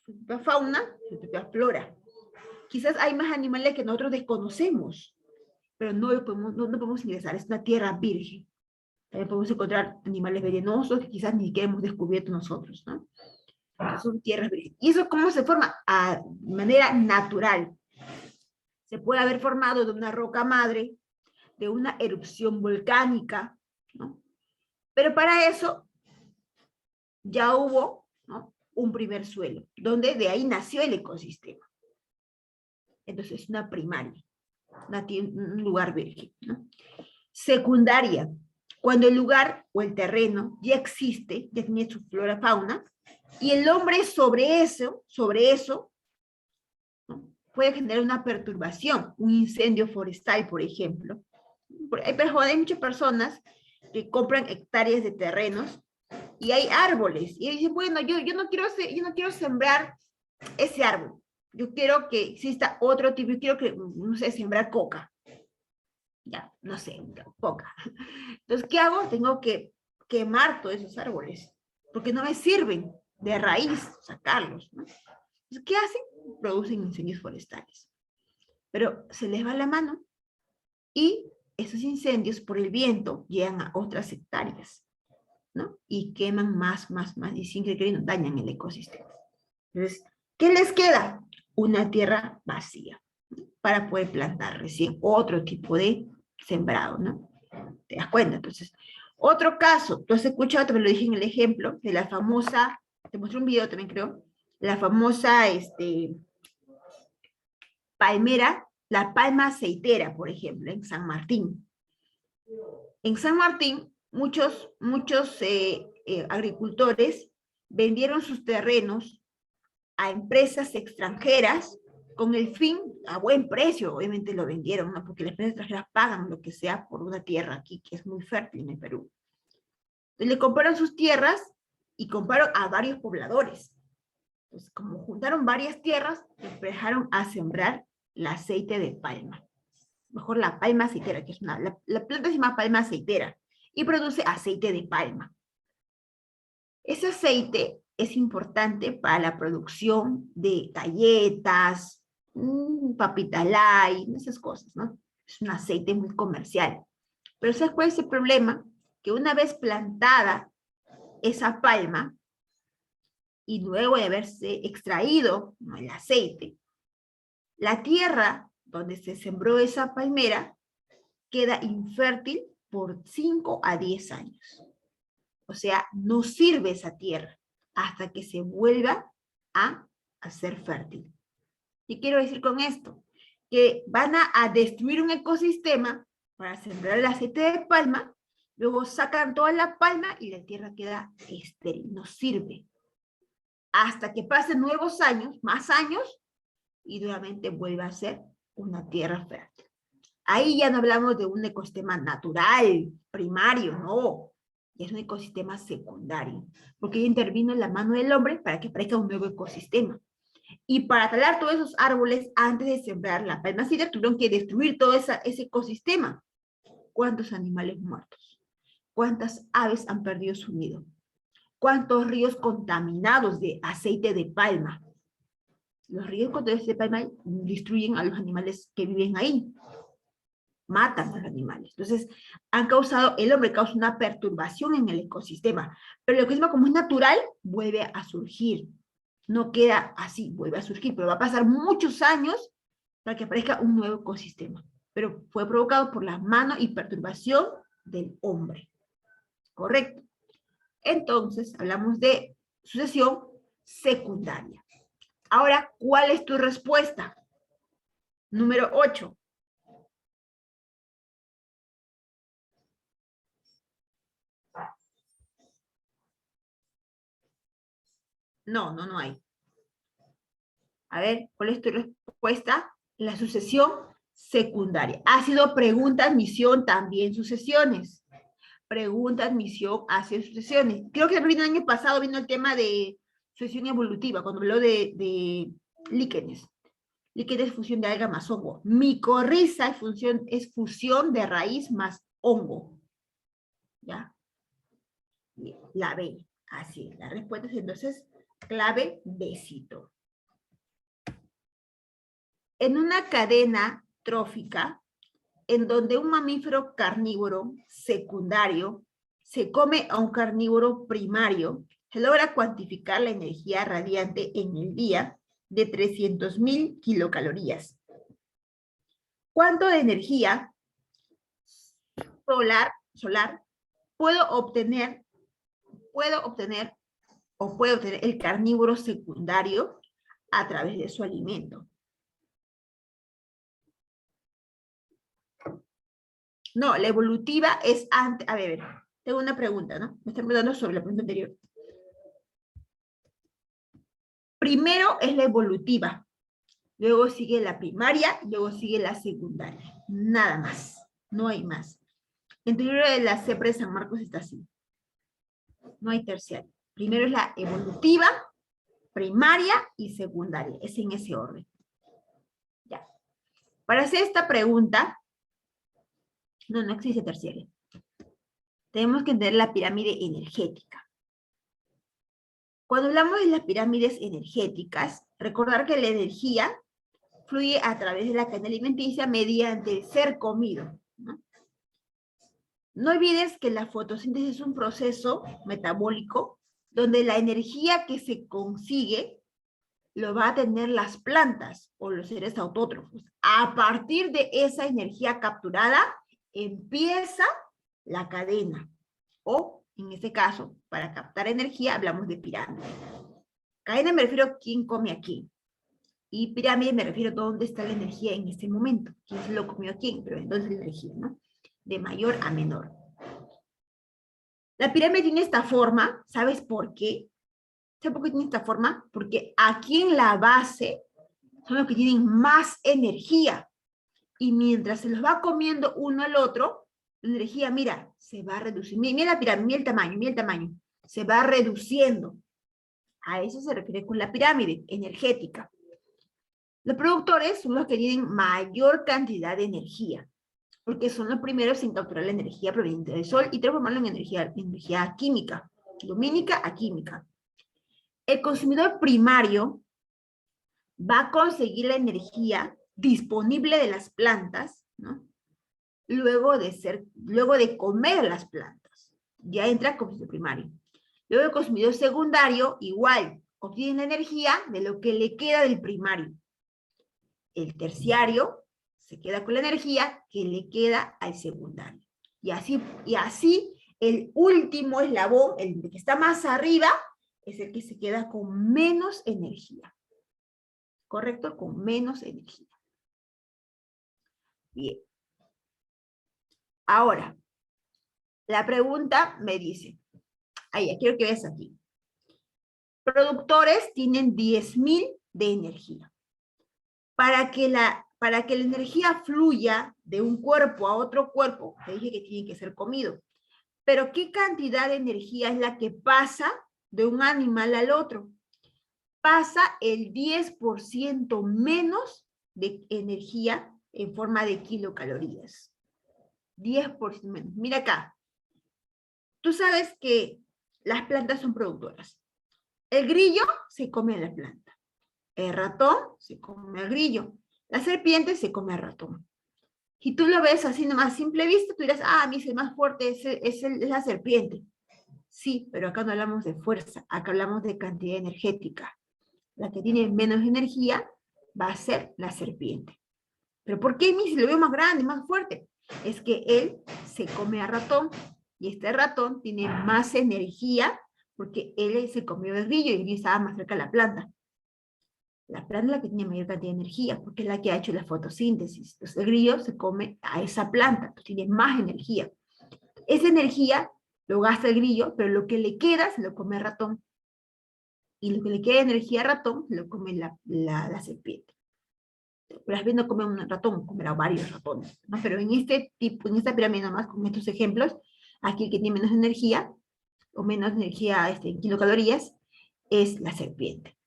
fauna, su propia flora. Quizás hay más animales que nosotros desconocemos, pero no podemos ingresar. Es una tierra virgen. También podemos encontrar animales venenosos que quizás ni siquiera hemos descubierto nosotros, ¿no? Son tierras virgen. ¿Y eso cómo se forma? De manera natural. Se puede haber formado de una roca madre, de una erupción volcánica, ¿no? Pero para eso ya hubo, ¿no?, un primer suelo, donde de ahí nació el ecosistema. Entonces, es una primaria, un lugar virgen, ¿no? Secundaria, cuando el lugar o el terreno ya existe, ya tiene su flora, fauna, y el hombre sobre eso, ¿no?, puede generar una perturbación, un incendio forestal, por ejemplo. Hay muchas personas que compran hectáreas de terrenos y hay árboles, y dicen, bueno, yo no quiero sembrar ese árbol, yo quiero que exista otro tipo, yo quiero que, no sé, sembrar coca. Ya, no sé, coca. Entonces, ¿qué hago? Tengo que quemar todos esos árboles, porque no me sirven de raíz sacarlos, ¿no? Entonces, ¿qué hacen? Producen incendios forestales. Pero se les va la mano y esos incendios por el viento llegan a otras hectáreas, ¿no? Y queman más, y sin querer dañan el ecosistema. Entonces, ¿qué les queda? Una tierra vacía, ¿no?, para poder plantar recién otro tipo de sembrado, ¿no? ¿Te das cuenta? Entonces, otro caso, tú has escuchado, también lo dije en el ejemplo, de la famosa, te mostré un video también creo, la famosa palmera, la palma aceitera, por ejemplo, en San Martín. En San Martín, muchos agricultores vendieron sus terrenos a empresas extranjeras con el fin, a buen precio, obviamente lo vendieron, ¿no?, porque las empresas extranjeras pagan lo que sea por una tierra aquí que es muy fértil en el Perú. Entonces le compraron sus tierras y compraron a varios pobladores. Entonces, como juntaron varias tierras, empezaron a sembrar el aceite de palma. Mejor la palma aceitera, que es la planta se llama palma aceitera y produce aceite de palma. Ese aceite es importante para la producción de galletas, papita light, esas cosas, ¿no? Es un aceite muy comercial. Pero ¿sabes cuál es el problema? Que una vez plantada esa palma, y luego de haberse extraído, ¿no?, el aceite, la tierra donde se sembró esa palmera queda infértil por 5 a 10 años. O sea, no sirve esa tierra hasta que se vuelva a ser fértil. ¿Qué quiero decir con esto? Que van a destruir un ecosistema para sembrar el aceite de palma, luego sacan toda la palma y la tierra queda estéril, no sirve. Hasta que pasen nuevos años, más años, y nuevamente vuelva a ser una tierra fértil. Ahí ya no hablamos de un ecosistema natural, primario, no. Es un ecosistema secundario, porque ya intervino la mano del hombre para que aparezca un nuevo ecosistema. Y para talar todos esos árboles, antes de sembrar la palma aceitera, tuvieron que destruir todo ese ecosistema. ¿Cuántos animales muertos? ¿Cuántas aves han perdido su nido? ¿Cuántos ríos contaminados de aceite de palma? Los ríos contaminados de palma destruyen a los animales que viven ahí. Matan a los animales. Entonces, el hombre causa una perturbación en el ecosistema. Pero el ecosistema, como es natural, vuelve a surgir. No queda así, vuelve a surgir, pero va a pasar muchos años para que aparezca un nuevo ecosistema. Pero fue provocado por la mano y perturbación del hombre. ¿Correcto? Entonces, hablamos de sucesión secundaria. Ahora, ¿cuál es tu respuesta? Número 8. No hay. A ver, ¿cuál es tu respuesta? La sucesión secundaria. Ha sido pregunta, admisión, también sucesiones. Pregunta, admisión, hacia sucesiones. Creo que el año pasado vino el tema de sucesión evolutiva, cuando habló de líquenes. líquida es fusión de alga más hongo. Micorriza es fusión de raíz más hongo. ¿Ya? La B. Así, la respuesta es entonces clave besito. En una cadena trófica, en donde un mamífero carnívoro secundario se come a un carnívoro primario, se logra cuantificar la energía radiante en el día de 300.000 kilocalorías. ¿Cuánto de energía solar puede obtener el carnívoro secundario a través de su alimento? No, la evolutiva es antes. A ver, tengo una pregunta, ¿no? Me están preguntando sobre la pregunta anterior. Primero es la evolutiva, luego sigue la primaria, luego sigue la secundaria. Nada más, no hay más. En el libro de la CEPRE de San Marcos está así. No hay terciaria. Primero es la evolutiva, primaria y secundaria. Es en ese orden. Ya. Para hacer esta pregunta, no existe terciaria. Tenemos que entender la pirámide energética. Cuando hablamos de las pirámides energéticas, recordar que la energía fluye a través de la cadena alimenticia mediante el ser comido, ¿no? No olvides que la fotosíntesis es un proceso metabólico donde la energía que se consigue lo va a tener las plantas o los seres autótrofos. A partir de esa energía capturada, empieza la cadena. O, en este caso, para captar energía, hablamos de pirámide. Cadena me refiero a quién come a quién. Y pirámide me refiero a dónde está la energía en este momento. ¿Quién se lo comió a quién? Pero entonces la energía, ¿no? De mayor a menor. La pirámide tiene esta forma, ¿sabes por qué? ¿Sabes por qué tiene esta forma? Porque aquí en la base son los que tienen más energía. Y mientras se los va comiendo uno al otro, la energía, mira, se va a reducir. Mira la pirámide, mira el tamaño. Se va reduciendo. A eso se refiere con la pirámide energética. Los productores son los que tienen mayor cantidad de energía, porque son los primeros en capturar la energía proveniente del sol y transformarla en energía química, lumínica a química. El consumidor primario va a conseguir la energía disponible de las plantas, ¿no? Luego de comer las plantas. Ya entra el consumidor primario. Luego el consumidor secundario, igual, obtiene la energía de lo que le queda del primario. El terciario se queda con la energía que le queda al secundario. Y así el último eslabón, el que está más arriba, es el que se queda con menos energía. ¿Correcto? Con menos energía. Bien. Ahora, la pregunta me dice, quiero que veas aquí. Productores tienen 10.000 de energía. Para que la energía fluya de un cuerpo a otro cuerpo, te dije que tiene que ser comido. Pero ¿qué cantidad de energía es la que pasa de un animal al otro? Pasa el 10% menos de energía en forma de kilocalorías. 10% menos. Mira acá. Tú sabes que las plantas son productoras. El grillo se come a la planta. El ratón se come al grillo. La serpiente se come al ratón. Si tú lo ves así nomás, a simple vista, tú dirás, a mí es el más fuerte, es la serpiente. Sí, pero acá no hablamos de fuerza, acá hablamos de cantidad energética. La que tiene menos energía va a ser la serpiente. ¿Pero por qué a mí si lo veo más grande, más fuerte? Es que él se come a ratón, y este ratón tiene más energía porque él se comió el grillo y el grillo estaba más cerca de la planta. La planta es la que tiene mayor cantidad de energía, porque es la que ha hecho la fotosíntesis. Entonces el grillo se come a esa planta, pues tiene más energía. Esa energía lo gasta el grillo, pero lo que le queda se lo come el ratón. Y lo que le queda de energía al ratón, se lo come la serpiente. Pero las no come un ratón, comerá varios ratones, ¿no? Pero en esta pirámide nomás, con estos ejemplos, aquí el que tiene menos energía, o menos energía en kilocalorías, es la serpiente.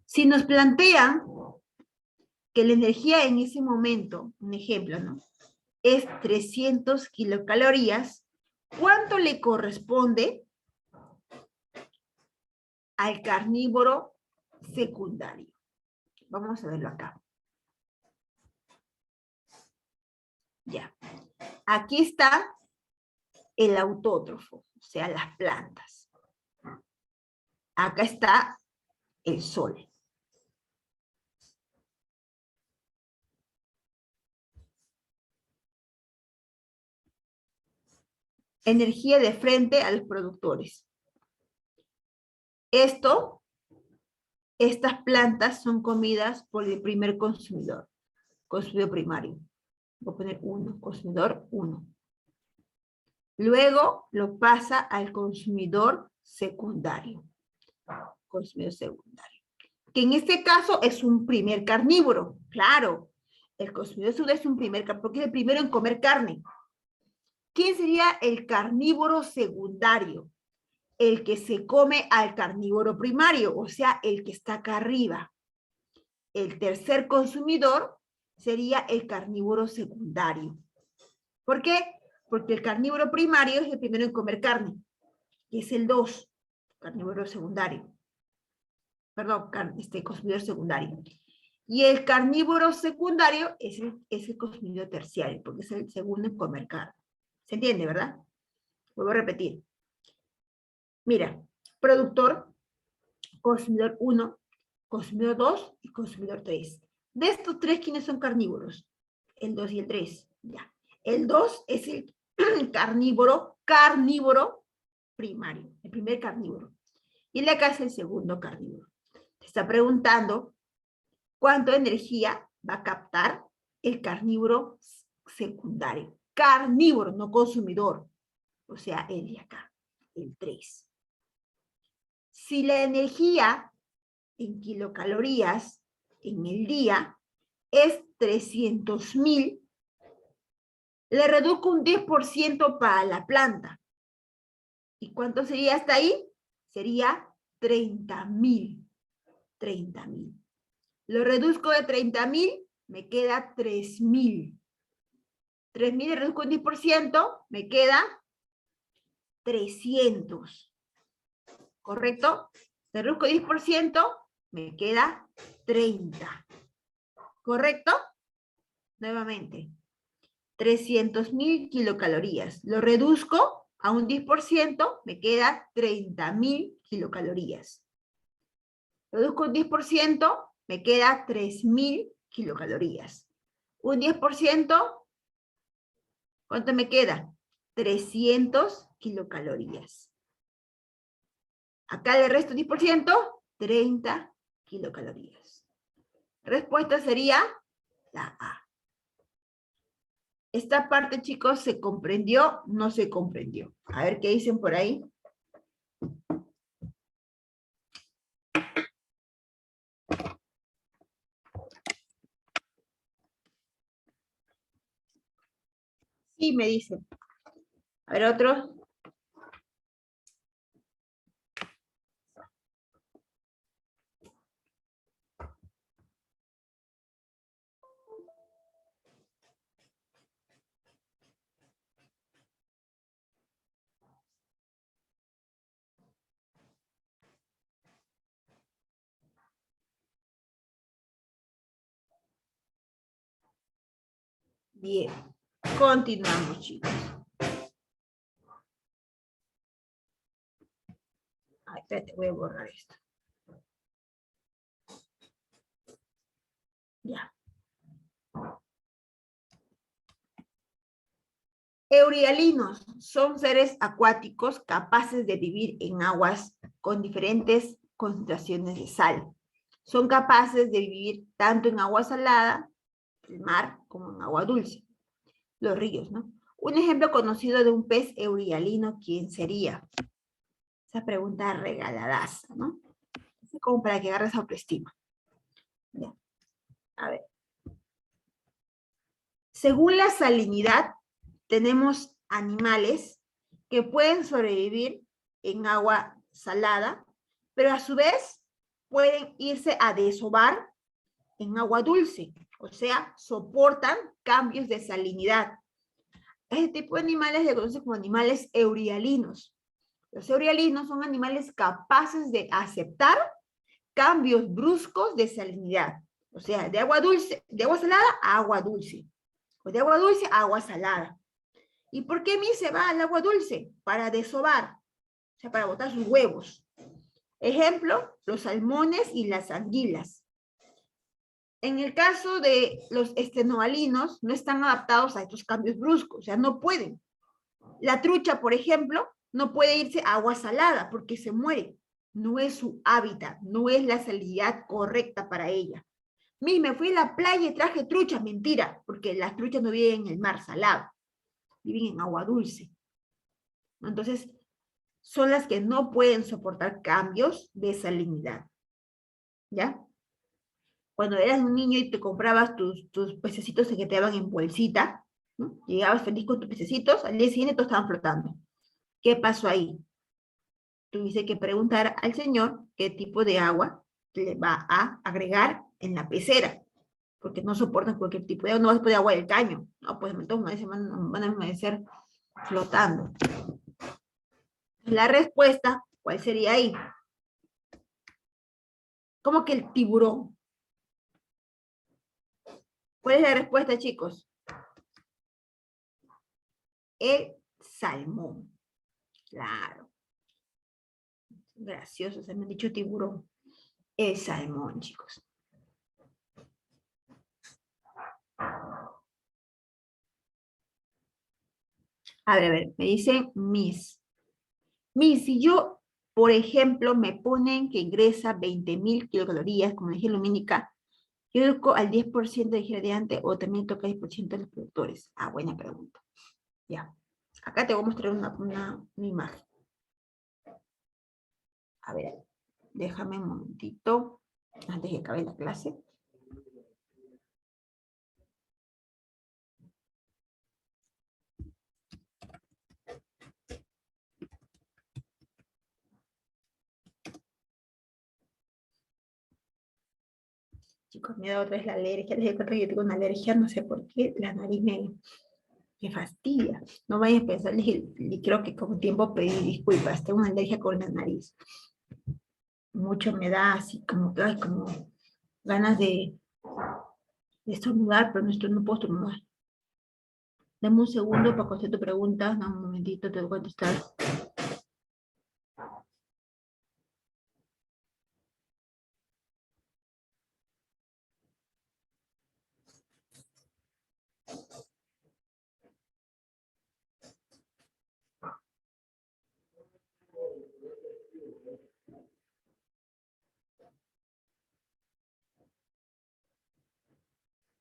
Si nos plantean que la energía en ese momento, un ejemplo, ¿no? Es 300 kilocalorías, ¿cuánto le corresponde al carnívoro secundario? Vamos a verlo acá. Ya. Aquí está el autótrofo, o sea, las plantas. Acá está el sol. Energía de frente a los productores. Estas plantas son comidas por el primer consumidor primario. Voy a poner 1, consumidor 1. Luego lo pasa al consumidor secundario. Consumidor secundario. Que en este caso es un primer carnívoro. Claro, el consumidor secundario es un primer carnívoro, porque es el primero en comer carne. ¿Quién sería el carnívoro secundario? El que se come al carnívoro primario, o sea, el que está acá arriba. El tercer consumidor sería el carnívoro secundario. ¿Por qué? Porque el carnívoro primario es el primero en comer carne, que es el 2, carnívoro secundario. Perdón, consumidor secundario. Y el carnívoro secundario es el consumidor terciario, porque es el segundo en comer carne. ¿Se entiende, verdad? Vuelvo a repetir. Mira, productor, consumidor 1, consumidor 2 y consumidor 3. De estos tres, ¿quiénes son carnívoros? El 2 y el 3. Ya. El 2 es el carnívoro primario, el primer carnívoro. Y la acá es el segundo carnívoro. Te está preguntando cuánto energía va a captar el carnívoro secundario. Carnívoro, no consumidor. O sea, el de acá, el 3. Si la energía en kilocalorías en el día es 300.000, le reduzco un 10% para la planta. ¿Y cuánto sería hasta ahí? Sería 30.000. 30.000. Lo reduzco de 30.000, me queda 3.000. 3.000 le reduzco un 10%, me queda 300. ¿Correcto? Le reduzco 10%, me queda 30. ¿Correcto? Nuevamente. 300.000 kilocalorías. Lo reduzco a un 10%, me queda 30.000 kilocalorías. Reduzco un 10%, me queda 3.000 kilocalorías. Un 10%, ¿cuánto me queda? 300 kilocalorías. Acá le resto 10%, 30 kilocalorías. Respuesta sería la A. Esta parte, chicos, ¿se comprendió? ¿No se comprendió? A ver qué dicen por ahí. Sí, me dicen. A ver, otro. Bien, continuamos, chicos. Ay, espérate, voy a borrar esto. Ya. Eurialinos son seres acuáticos capaces de vivir en aguas con diferentes concentraciones de sal. Son capaces de vivir tanto en agua salada, el mar, como en agua dulce. Los ríos, ¿no? Un ejemplo conocido de un pez eurialino, ¿quién sería? Esa pregunta regaladaza, ¿no? Es como para que agarres autoestima. Ya. A ver. Según la salinidad, tenemos animales que pueden sobrevivir en agua salada, pero a su vez pueden irse a desovar en agua dulce. O sea, soportan cambios de salinidad. Este tipo de animales se conocen como animales eurialinos. Los eurialinos son animales capaces de aceptar cambios bruscos de salinidad. O sea, de agua dulce, de agua salada a agua dulce. O de agua dulce a agua salada. ¿Y por qué se va al agua dulce? Para desovar, o sea, para botar sus huevos. Ejemplo, los salmones y las anguilas. En el caso de los estenoalinos, no están adaptados a estos cambios bruscos, o sea, no pueden. La trucha, por ejemplo, no puede irse a agua salada porque se muere. No es su hábitat, no es la salinidad correcta para ella. Me fui a la playa y traje trucha, mentira, porque las truchas no viven en el mar salado, viven en agua dulce. Entonces, son las que no pueden soportar cambios de salinidad. ¿Ya? Cuando eras un niño y te comprabas tus pececitos que te daban en bolsita, ¿no? Llegabas feliz con tus pececitos, al día siguiente todos estaban flotando. ¿Qué pasó ahí? Tuviste que preguntar al señor qué tipo de agua le va a agregar en la pecera, porque no soportan cualquier tipo de agua, no vas a poner agua del caño, no, pues entonces van a amanecer flotando. La respuesta, ¿cuál sería ahí? ¿Cómo que el tiburón? ¿Cuál es la respuesta, chicos? El salmón. Claro. Gracioso, se me ha dicho tiburón. El salmón, chicos. A ver, me dicen Miss. Miss, si yo, por ejemplo, me ponen que ingresa 20.000 kilocalorías, como energía lumínica, ¿yo toco al 10% de giradiante o también toca el 10% de los productores? Ah, buena pregunta. Ya. Acá te voy a mostrar una imagen. A ver, déjame un momentito, antes de que acabe la clase. Chicos, me da otra vez la alergia. Les cuento que yo tengo una alergia, no sé por qué, la nariz me fastidia. No vayan a pensar, y creo que con tiempo pedí disculpas. Tengo una alergia con la nariz. Mucho me da así como que hay como ganas de estornudar, pero no puedo estornudar. Dame un segundo para contestar tu pregunta. Dame un momentito, te voy a contestar.